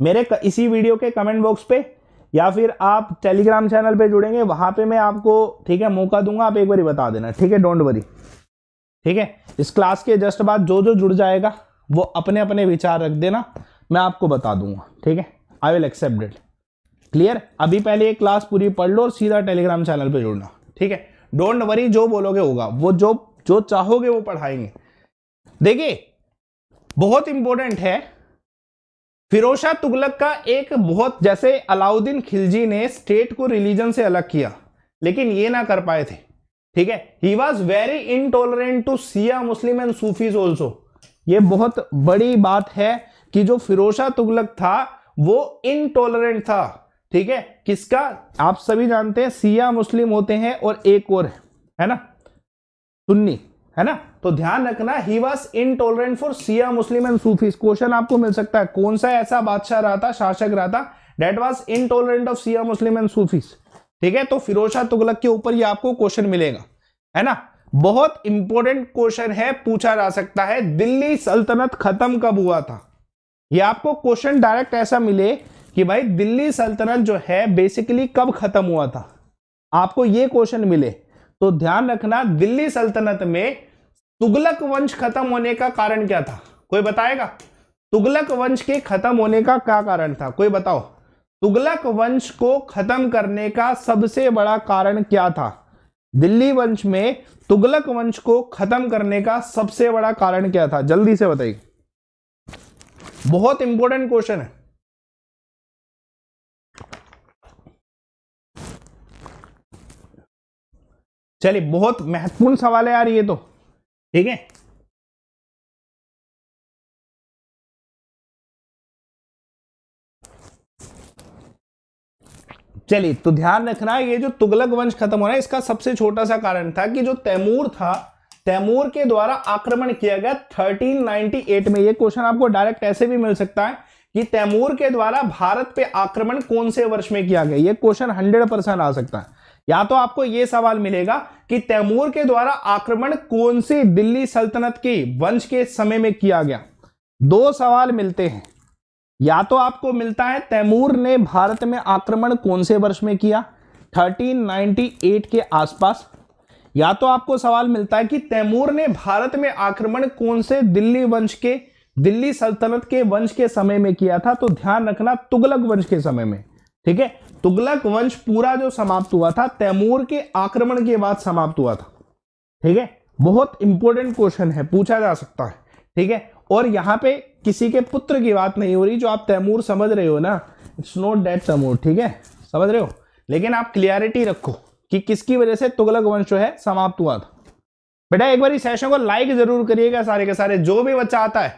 मेरे इसी वीडियो के कमेंट बॉक्स पे या फिर आप टेलीग्राम चैनल पे जुड़ेंगे, वहां पे मैं आपको, ठीक है, मौका दूंगा, आप एक बार बता देना, ठीक है, डोंट वरी, ठीक है। इस क्लास के जस्ट बाद जो जो जुड़ जाएगा वो अपने अपने विचार रख देना, मैं आपको बता दूंगा, ठीक है। I will accept it. Clear? अभी पहले ये क्लास पूरी पढ़ लो और सीधा टेलीग्राम चैनल पे जुड़ना, ठीक है। डोंट वरी, जो बोलोगे होगा, वो जो चाहोगे वो पढ़ाएंगे। देखिए बहुत इंपॉर्टेंट है, फिरोज शाह तुगलक का एक बहुत, जैसे अलाउद्दीन खिलजी ने स्टेट को रिलीजन से अलग किया, लेकिन ये ना कर पाए थे, ठीक है। He was very intolerant to Shia Muslim and Sufis also. ये बहुत बड़ी बात है कि जो फिरोज शाह तुगलक था वो इनटॉलरेंट था, ठीक है। किसका? आप सभी जानते हैं शिया मुस्लिम होते हैं और एक और है ना सुन्नी, है ना। तो ध्यान रखना, he was intolerant for Shia Muslim and Sufis. Question आपको मिल सकता है, कौन सा ऐसा बादशाह रहा था, शासक रहा था that was intolerant of Shia Muslim and Sufis. ठीक है, तो फिरोज शाह तुगलक के ऊपर ये आपको क्वेश्चन मिलेगा, है ना। बहुत इंपॉर्टेंट क्वेश्चन है, पूछा जा सकता है दिल्ली सल्तनत खत्म कब हुआ था। ये आपको क्वेश्चन डायरेक्ट ऐसा मिले कि भाई दिल्ली सल्तनत जो है बेसिकली कब खत्म हुआ था, आपको ये क्वेश्चन मिले तो ध्यान रखना दिल्ली सल्तनत में तुगलक वंश खत्म होने का कारण क्या था, कोई बताएगा। तुगलक वंश के खत्म होने का क्या कारण था, कोई बताओ। तुगलक वंश को खत्म करने का सबसे बड़ा कारण क्या था, दिल्ली वंश में तुगलक वंश को खत्म करने का सबसे बड़ा कारण क्या था, जल्दी से बताइए। बहुत इंपॉर्टेंट क्वेश्चन है। चलिए, बहुत महत्वपूर्ण सवाल है यार ये तो, ठीक है। चलिए, तो ध्यान रखना ये जो तुगलक वंश खत्म होना है इसका सबसे छोटा सा कारण था कि जो तैमूर था, तैमूर के द्वारा आक्रमण किया गया 1398 में। ये क्वेश्चन आपको डायरेक्ट ऐसे भी मिल सकता है कि तैमूर के द्वारा भारत पे आक्रमण कौन से वर्ष में किया गया। ये क्वेश्चन 100% आ सकता है। या तो आपको यह सवाल मिलेगा कि तैमूर के द्वारा आक्रमण कौन सी दिल्ली सल्तनत की वंश के समय में किया गया। दो सवाल मिलते हैं, या तो आपको मिलता है तैमूर ने भारत में आक्रमण कौन से वर्ष में किया 1398 के आसपास, या तो आपको सवाल मिलता है कि तैमूर ने भारत में आक्रमण कौन से दिल्ली वंश के, दिल्ली सल्तनत के वंश के समय में किया था। तो ध्यान रखना तुगलक वंश के समय में, ठीक है। तुगलक वंश पूरा जो समाप्त हुआ था तैमूर के आक्रमण के बाद समाप्त हुआ था, ठीक है। बहुत इंपॉर्टेंट क्वेश्चन है, पूछा जा सकता है, ठीक है। और यहां पे किसी के पुत्र की बात नहीं हो रही, जो आप तैमूर समझ रहे हो ना, इट्स नॉट दैट तैमूर, ठीक है, समझ रहे हो। लेकिन आप क्लियरिटी रखो कि किसकी वजह से तुगलक वंश जो है समाप्त हुआ था। बेटा एक बार इस सेशन को लाइक जरूर करिएगा सारे के सारे, जो भी बच्चा आता है,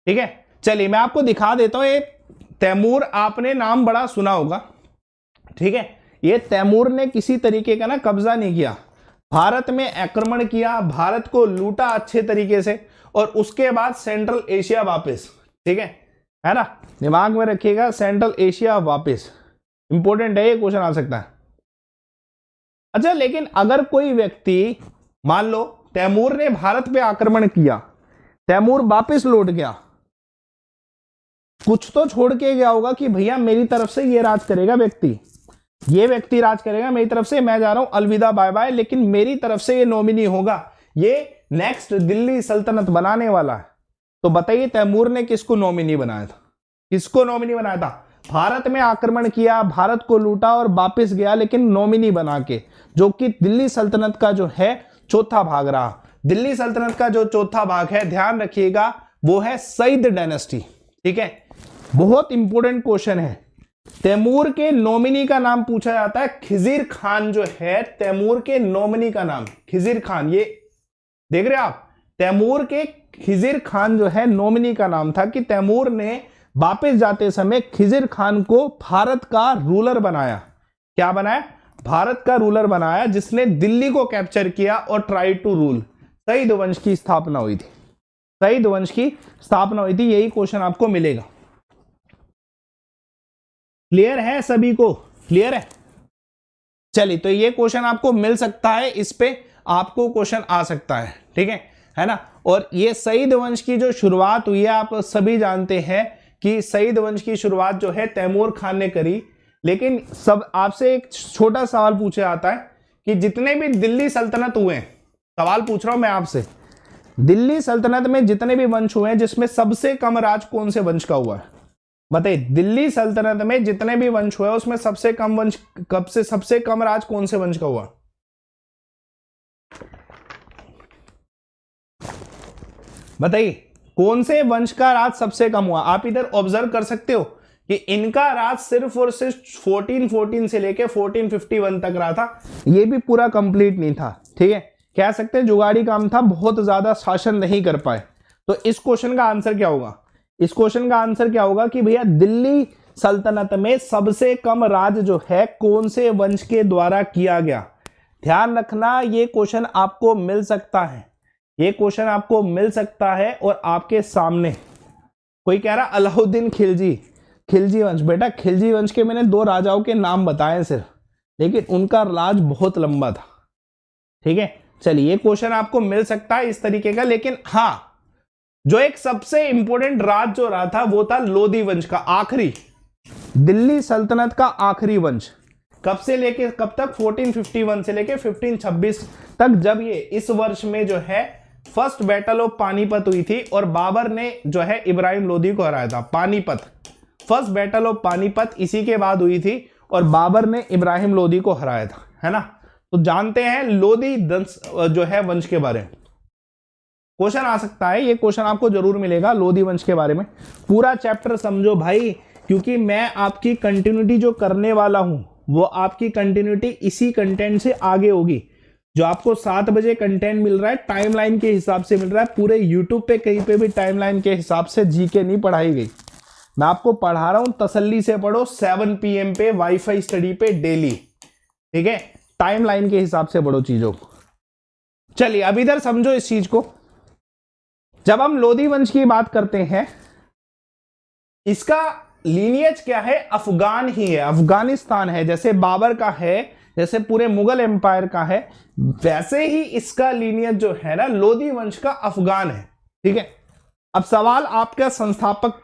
ठीक है। चलिए मैं आपको दिखा देता हूं। ये तैमूर, आपने नाम बड़ा सुना होगा, ठीक है। ये तैमूर ने किसी तरीके का ना कब्जा नहीं किया, भारत में आक्रमण किया, भारत को लूटा अच्छे तरीके से, और उसके बाद सेंट्रल एशिया वापस, ठीक है ना। दिमाग में रखिएगा, सेंट्रल एशिया वापस, इंपॉर्टेंट है, ये क्वेश्चन आ सकता है। अच्छा, लेकिन अगर कोई व्यक्ति, मान लो तैमूर ने भारत पे आक्रमण किया, तैमूर वापस लौट गया, कुछ तो छोड़ के गया होगा कि भैया मेरी तरफ से ये राज करेगा व्यक्ति, ये व्यक्ति राज करेगा मेरी तरफ से, मैं जा रहा हूं, अलविदा बाय बाय, लेकिन मेरी तरफ से ये नॉमिनी होगा, ये नेक्स्ट दिल्ली सल्तनत बनाने वाला है। तो बताइए तैमूर ने किसको नॉमिनी बनाया था, किसको नॉमिनी बनाया था। भारत में आक्रमण किया, भारत को लूटा और वापस गया, लेकिन नॉमिनी बना के, जो कि दिल्ली सल्तनत का जो है चौथा भाग रहा। दिल्ली सल्तनत का जो चौथा भाग है, ध्यान रखिएगा, वो है सईद डायनेस्टी, ठीक है। बहुत इंपॉर्टेंट क्वेश्चन है। तैमूर के नॉमिनी का नाम पूछा जाता है, खिजिर खान जो है तैमूर के नॉमिनी का नाम खिजिर खान। ये देख रहे हैं आप, तैमूर के खिजिर खान जो है नॉमिनी का नाम था कि तैमूर ने वापस जाते समय खिजिर खान को भारत का रूलर बनाया। क्या बनाया, भारत का रूलर बनाया, जिसने दिल्ली को कैप्चर किया और ट्राई टू रूल। सईद वंश की स्थापना हुई थी, सईद वंश की स्थापना हुई थी। यही क्वेश्चन आपको मिलेगा। क्लियर है सभी को, क्लियर है। चलिए, तो ये क्वेश्चन आपको मिल सकता है, इस पे आपको क्वेश्चन आ सकता है, ठीक है ना। और ये सईद वंश की जो शुरुआत हुई है, आप सभी जानते हैं कि सईद वंश की शुरुआत जो है तैमूर खान ने करी। लेकिन सब आपसे एक छोटा सवाल पूछा जाता है कि जितने भी दिल्ली सल्तनत हुए, सवाल पूछ रहा हूं मैं आपसे, दिल्ली सल्तनत में जितने भी वंश हुए हैं, जिसमें सबसे कम राज कौन से वंश का हुआ है, बताइए। दिल्ली सल्तनत में जितने भी वंश हुए उसमें सबसे कम वंश, कब से सबसे कम राज कौन से वंश का हुआ, बताइए। कौन से वंश का राज सबसे कम हुआ। आप इधर ऑब्जर्व कर सकते हो कि इनका राज सिर्फ और सिर्फ 1414 से लेके 1451 तक रहा था। ये भी पूरा कंप्लीट नहीं था, ठीक है, कह सकते हैं जुगाड़ी काम था, बहुत ज्यादा शासन नहीं कर पाए। तो इस क्वेश्चन का आंसर क्या होगा, इस क्वेश्चन का आंसर क्या होगा कि भैया दिल्ली सल्तनत में सबसे कम राज जो है कौन से वंश के द्वारा किया गया। ध्यान रखना, ये क्वेश्चन आपको मिल सकता है, ये क्वेश्चन आपको मिल सकता है। और आपके सामने कोई कह रहा अलाउद्दीन खिलजी, खिलजी वंश, बेटा खिलजी वंश के मैंने 2 राजाओं के नाम बताए सिर्फ, लेकिन उनका राज बहुत लंबा था। ठीक है, चलिए ये क्वेश्चन आपको मिल सकता है इस तरीके का। लेकिन हाँ, जो एक सबसे इंपॉर्टेंट राज जो रहा था वो था लोधी वंश का, आखिरी दिल्ली सल्तनत का आखिरी वंश। कब से लेके कब तक? 1451 से लेके 1526 तक, जब ये इस वर्ष में जो है फर्स्ट बैटल ऑफ पानीपत हुई थी और बाबर ने जो है इब्राहिम लोधी को हराया था। Panipat, first battle of Panipat इसी के बाद हुई थी और बाबर ने इब्राहिम लोधी को हराया था, है ना। तो जानते हैं लोधी जो है वंश के बारे में क्वेश्चन आ सकता है, ये क्वेश्चन आपको जरूर मिलेगा लोधी वंश के बारे में। पूरा चैप्टर समझो भाई, क्योंकि मैं आपकी कंटिन्यूटी जो करने वाला हूं वो आपकी कंटिन्यूटी इसी कंटेंट से आगे होगी। जो आपको 7 बजे कंटेंट मिल रहा है टाइमलाइन के हिसाब से मिल रहा है, पूरे यूट्यूब पे कहीं पे भी टाइमलाइन के हिसाब से जीके नहीं पढ़ाई गई। मैं आपको पढ़ा रहा हूं, तसल्ली से पढ़ो, 7 PM पे वाईफाई स्टडी पे डेली। ठीक है, टाइमलाइन के हिसाब से पढ़ो चीजों को। चलिए अब इधर समझो इस चीज को। जब हम लोधी वंश की बात करते हैं, इसका लीनियज क्या है? अफगान ही है, अफगानिस्तान है। जैसे बाबर का है, जैसे पूरे मुगल एम्पायर का है, वैसे ही इसका लीनियज जो है ना लोधी वंश का अफगान है। ठीक है, अब सवाल आपका संस्थापक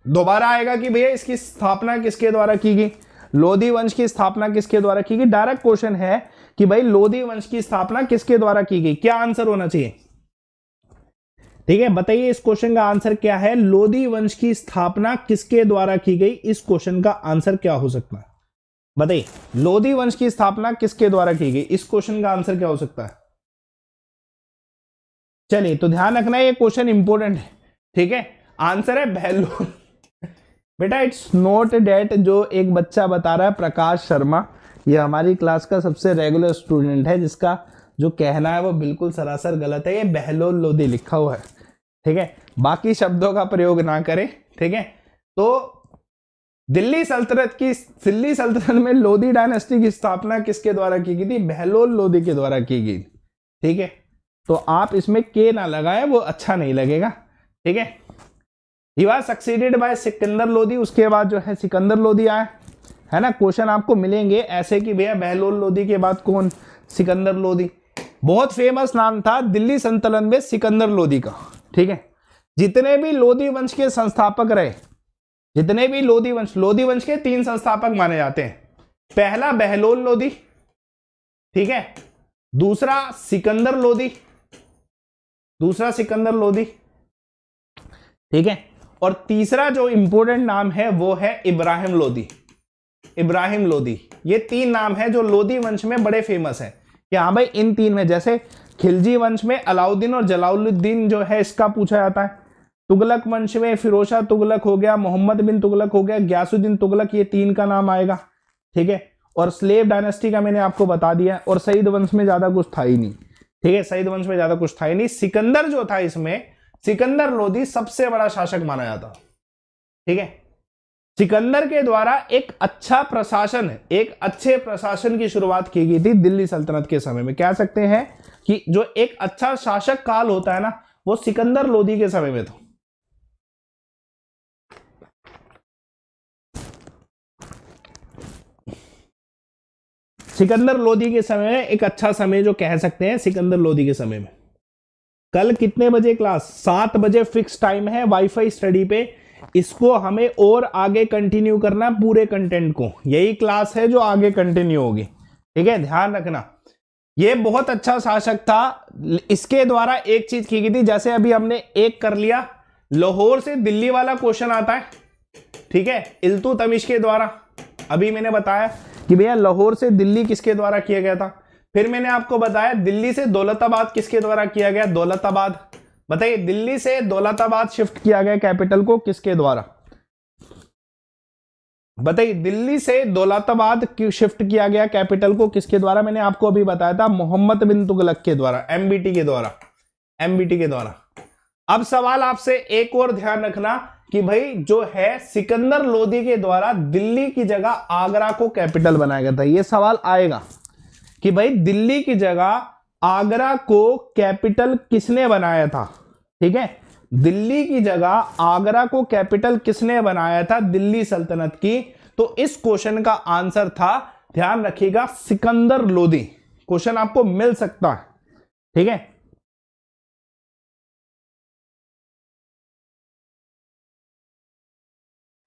दोबारा आएगा कि भैया इसकी स्थापना किसके द्वारा की गई, लोधी वंश की स्थापना किसके द्वारा की गई। डायरेक्ट क्वेश्चन है कि भाई लोधी वंश की स्थापना किसके द्वारा की गई, क्या आंसर होना चाहिए? ठीक है, बताइए इस क्वेश्चन का आंसर क्या है? लोधी वंश की स्थापना किसके द्वारा की गई, इस क्वेश्चन का आंसर क्या हो सकता है? बताइए, लोधी वंश की स्थापना किसके द्वारा की गई, इस क्वेश्चन का आंसर क्या हो सकता है? चलिए, तो ध्यान रखना ये क्वेश्चन इंपॉर्टेंट है। ठीक है, आंसर है बहलोल। बेटा इट्स नॉट डेट, जो एक बच्चा बता रहा है प्रकाश शर्मा, ये हमारी क्लास का सबसे रेगुलर स्टूडेंट है, जिसका जो कहना है वो बिल्कुल सरासर गलत है। ये बहलोल लोधी लिखा हुआ है। ठीक है, बाकी शब्दों का प्रयोग ना करें। ठीक है, तो दिल्ली सल्तनत में लोधी डायनेस्टी की स्थापना किसके द्वारा की गई थी? बहलोल लोधी के द्वारा की गई। ठीक है, तो आप इसमें के ना लगाएं, वो अच्छा नहीं लगेगा। ठीक है, he was succeeded by Sikandar Lodhi, उसके बाद जो है सिकंदर लोधी आए, है ना। क्वेश्चन आपको मिलेंगे ऐसे कि भैया बहलोल लोधी के बाद कौन? सिकंदर लोधी। बहुत फेमस नाम था दिल्ली सल्तनत में सिकंदर लोधी का। ठीक है, जितने भी लोधी वंश के संस्थापक रहे, जितने भी लोधी वंश के 3 संस्थापक माने जाते हैं। पहला बहलोल लोधी, ठीक है, दूसरा सिकंदर लोधी, ठीक है, और तीसरा जो इंपॉर्टेंट नाम है वो है इब्राहिम लोधी। ये 3 नाम है जो लोधी वंश में बड़े फेमस है कि हाँ भाई इन 3 में, जैसे खिलजी वंश में अलाउद्दीन और जलालुद्दीन जो है इसका पूछा जाता है। तुगलक वंश में फिरोज शाह तुगलक हो गया, मोहम्मद बिन तुगलक हो गया, गयासुद्दीन तुगलक, ये 3 का नाम आएगा। ठीक है, और स्लेव डायनेस्टी का मैंने आपको बता दिया, और सईद वंश में ज्यादा कुछ था ही नहीं। ठीक है, सईद वंश में ज्यादा कुछ था ही नहीं। सिकंदर जो था इसमें, सिकंदर लोधी सबसे बड़ा शासक माना जाता। ठीक है, सिकंदर के द्वारा एक अच्छे प्रशासन की शुरुआत की गई थी दिल्ली सल्तनत के समय में। कह सकते हैं कि जो एक अच्छा शासक काल होता है ना, वो सिकंदर लोधी के समय में था। सिकंदर लोधी के समय में एक अच्छा समय जो कह सकते हैं सिकंदर लोधी के समय में। कल कितने बजे क्लास? 7 बजे फिक्स टाइम है वाईफाई स्टडी पे। इसको हमें और आगे कंटिन्यू करना, पूरे कंटेंट को। यही क्लास है जो आगे कंटिन्यू होगी। ठीक है, ध्यान रखना। ये बहुत अच्छा शासक था। इसके द्वारा एक चीज की गई थी, जैसे अभी हमने एक कर लिया, लाहौर से दिल्ली वाला क्वेश्चन आता है। ठीक है, इल्तुतमिश के द्वारा। अभी मैंने बताया कि भैया लाहौर से दिल्ली किसके द्वारा किया गया था। फिर मैंने आपको बताया दिल्ली से दौलताबाद किसके द्वारा किया गया, दौलताबाद। बताइए, दिल्ली से दौलताबाद शिफ्ट किया गया कैपिटल को किसके द्वारा? बताइए, दिल्ली से दौलताबाद शिफ्ट किया गया कैपिटल को किसके द्वारा? मैंने आपको अभी बताया था मोहम्मद बिन तुगलक के द्वारा, एमबीटी के द्वारा। अब सवाल आपसे एक और ध्यान रखना कि भाई जो है सिकंदर लोधी के द्वारा दिल्ली की जगह आगरा को कैपिटल बनाया गया था। यह सवाल आएगा कि भाई दिल्ली की जगह आगरा को कैपिटल किसने बनाया था। ठीक है, दिल्ली की जगह आगरा को कैपिटल किसने बनाया था दिल्ली सल्तनत की? तो इस क्वेश्चन का आंसर था, ध्यान रखिएगा, सिकंदर लोदी। क्वेश्चन आपको मिल सकता है, ठीक है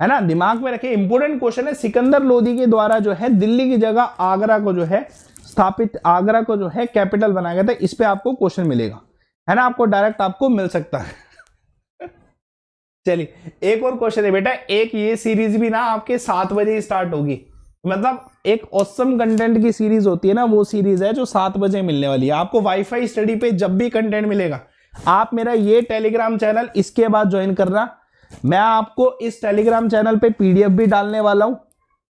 ना, दिमाग में रखिए, इंपोर्टेंट क्वेश्चन है। सिकंदर लोदी के द्वारा जो है दिल्ली की जगह आगरा को जो है स्थापित, आगरा को जो है कैपिटल बनाया गया था। इस पे आपको क्वेश्चन मिलेगा, है ना, आपको डायरेक्ट आपको मिल सकता है। चलिए एक और क्वेश्चन है बेटा, एक ये सीरीज भी ना आपके 7 बजे ही स्टार्ट होगी, मतलब एक ऑसम कंटेंट की सीरीज होती है ना, वो सीरीज है जो 7 बजे मिलने वाली है आपको। वाईफाई स्टडी पे जब भी कंटेंट मिलेगा, आप मेरा ये टेलीग्राम चैनल इसके बाद ज्वाइन करना। मैं आपको इस टेलीग्राम चैनल पे पीडीएफ भी डालने वाला हूं,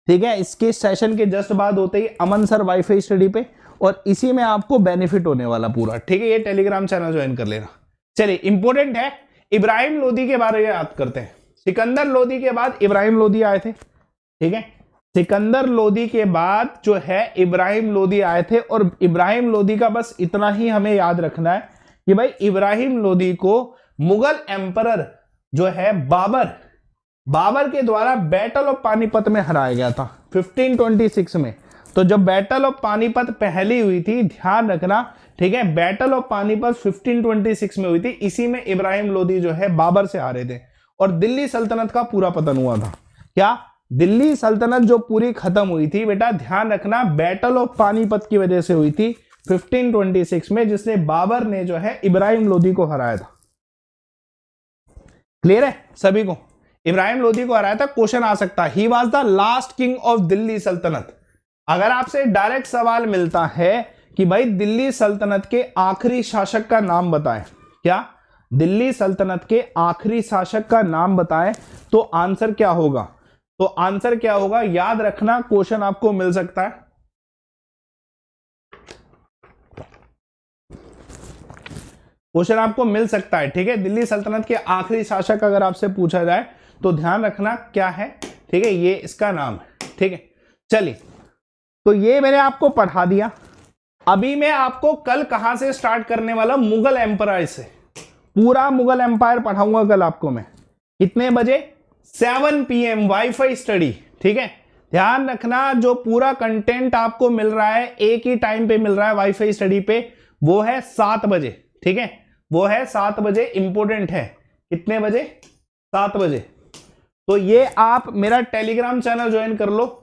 ठीक है, इसके सेशन के जस्ट बाद होते ही अमन सर वाईफाई स्टडी पे, और इसी में आपको बेनिफिट होने वाला पूरा, ठीक है। ये टेलीग्राम चैनल ज्वाइन कर लेना। चलिए इंपोर्टेंट है, इब्राहिम लोदी के बारे में याद करते हैं। सिकंदर लोदी के बाद इब्राहिम लोदी आए थे, ठीक है, सिकंदर लोदी के बाद जो है इब्राहिम लोदी आए थे। और इब्राहिम लोदी का बस इतना ही हमें याद रखना है कि भाई इब्राहिम लोदी को मुगल एम्परर जो है बाबर के द्वारा बैटल ऑफ पानीपत में हराया गया था 1526 में। तो जब बैटल ऑफ पानीपत पहली हुई थी, ध्यान रखना, ठीक है, बैटल ऑफ पानीपत 1526 में हुई थी। इसी में इब्राहिम लोदी जो है बाबर से हारे थे और दिल्ली सल्तनत का पूरा पतन हुआ था। क्या दिल्ली सल्तनत जो पूरी खत्म हुई थी बेटा, ध्यान रखना, बैटल ऑफ पानीपत की वजह से हुई थी 1526 में, जिसने बाबर ने जो है इब्राहिम लोदी को हराया था। क्लियर है सभी को? इब्राहिम लोदी को हराया था। क्वेश्चन आ सकता है, he was the last king of Delhi सल्तनत। अगर आपसे डायरेक्ट सवाल मिलता है कि भाई दिल्ली सल्तनत के आखिरी शासक का नाम बताएं, क्या दिल्ली सल्तनत के आखिरी शासक का नाम बताएं, तो आंसर क्या होगा? तो आंसर क्या होगा याद रखना, क्वेश्चन आपको मिल सकता है। क्वेश्चन आपको मिल सकता है, ठीक है। दिल्ली सल्तनत के आखिरी शासक अगर आपसे पूछा जाए तो ध्यान रखना क्या है, ठीक है, ये इसका नाम है, ठीक है। चलिए तो ये मैंने आपको पढ़ा दिया। अभी मैं आपको कल कहां से स्टार्ट करने वाला, मुगल एम्पायर से। पूरा मुगल एम्पायर पढ़ाऊंगा कल आपको मैं। कितने बजे? 7 PM वाईफाई स्टडी, ठीक है। ध्यान रखना, जो पूरा कंटेंट आपको मिल रहा है एक ही टाइम पे मिल रहा है वाईफाई स्टडी पे, वो है 7 बजे, ठीक है, वो है 7 बजे। इंपोर्टेंट है, कितने बजे? 7 बजे। तो ये आप मेरा टेलीग्राम चैनल ज्वाइन कर लो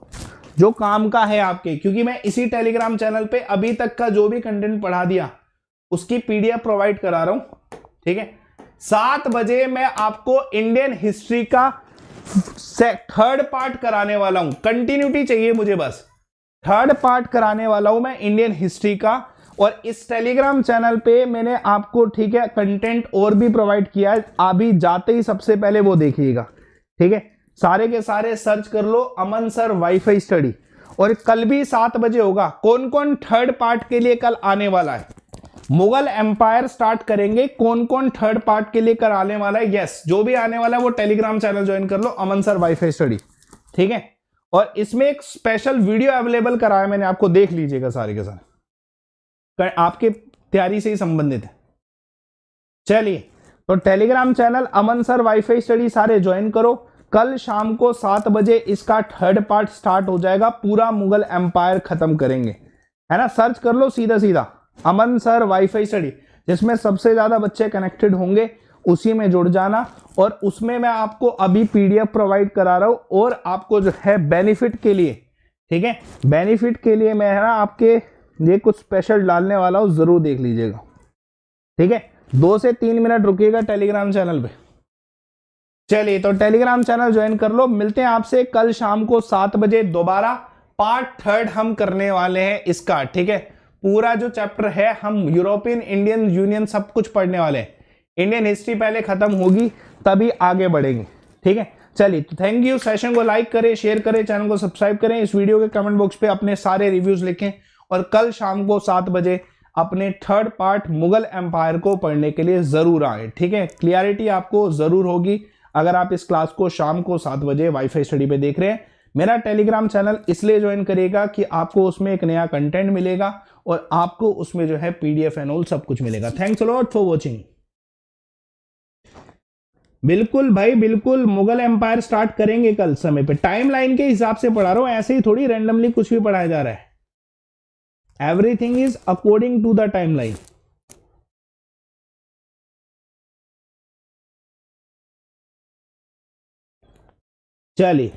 जो काम का है आपके, क्योंकि मैं इसी टेलीग्राम चैनल पे अभी तक का जो भी कंटेंट पढ़ा दिया उसकी पीडीएफ प्रोवाइड करा रहा हूं, ठीक है। 7 बजे मैं आपको इंडियन हिस्ट्री का 3rd पार्ट कराने वाला हूं। कंटिन्यूटी चाहिए मुझे, बस 3rd पार्ट कराने वाला हूं मैं इंडियन हिस्ट्री का। और इस टेलीग्राम चैनल पे मैंने आपको, ठीक है, कंटेंट और भी प्रोवाइड किया है। अभी जाते ही सबसे पहले वो देखिएगा, ठीक है। सारे के सारे सर्च कर लो अमन सर वाईफाई स्टडी। और कल भी 7 बजे होगा। कौन कौन 3rd पार्ट के लिए कल आने वाला है? मुगल एम्पायर स्टार्ट करेंगे, कौन कौन 3rd पार्ट के लिए कल आने वाला है? यस, जो भी आने वाला है वो टेलीग्राम चैनल ज्वाइन कर लो, अमन सर वाईफाई स्टडी, ठीक है। और इसमें एक स्पेशल वीडियो अवेलेबल कराया मैंने आपको, देख लीजिएगा सारे के सारे, आपके तैयारी से ही संबंधित है। चलिए तो टेलीग्राम चैनल अमन सर वाईफाई स्टडी सारे ज्वाइन करो। कल शाम को 7 बजे इसका 3rd पार्ट स्टार्ट हो जाएगा। पूरा मुगल एम्पायर खत्म करेंगे, है ना। सर्च कर लो सीधा सीधा अमन सर वाईफाई स्टडी, जिसमें सबसे ज्यादा बच्चे कनेक्टेड होंगे उसी में जुड़ जाना। और उसमें मैं आपको अभी पीडीएफ प्रोवाइड करा रहा हूं, और आपको जो है बेनिफिट के लिए, ठीक है, बेनिफिट के लिए मैं है ना आपके ये कुछ स्पेशल डालने वाला हूं, जरूर देख लीजिएगा, ठीक है। 2 से 3 मिनट रुकिएगा टेलीग्राम चैनल पे। चलिए तो टेलीग्राम चैनल ज्वाइन कर लो। मिलते हैं आपसे कल शाम को 7 बजे दोबारा। पार्ट 3rd हम करने वाले हैं इसका, ठीक है। पूरा जो चैप्टर है हम यूरोपियन इंडियन यूनियन सब कुछ पढ़ने वाले हैं। इंडियन हिस्ट्री पहले खत्म होगी तभी आगे बढ़ेंगे, ठीक है। चलिए तो थैंक यू। सेशन को लाइक करें, शेयर करें, चैनल को सब्सक्राइब करें। इस वीडियो के कमेंट बॉक्स पे अपने सारे रिव्यूज लिखें, और कल शाम को 7 बजे अपने 3rd पार्ट मुगल एम्पायर को पढ़ने के लिए जरूर आए, ठीक है। क्लियरिटी आपको जरूर होगी अगर आप इस क्लास को शाम को 7 बजे वाईफाई स्टडी पे देख रहे हैं। मेरा टेलीग्राम चैनल इसलिए ज्वाइन करिएगा कि आपको उसमें एक नया कंटेंट मिलेगा, और आपको उसमें जो है पीडीएफ एंड ऑल सब कुछ मिलेगा। Thanks a lot for watching. बिल्कुल भाई बिल्कुल, मुगल एम्पायर स्टार्ट करेंगे कल समय पे। टाइमलाइन के हिसाब से पढ़ा रहा हूं, ऐसे ही थोड़ी रैंडमली कुछ भी पढ़ाया जा रहा है। Everything is according to the timeline. चलिए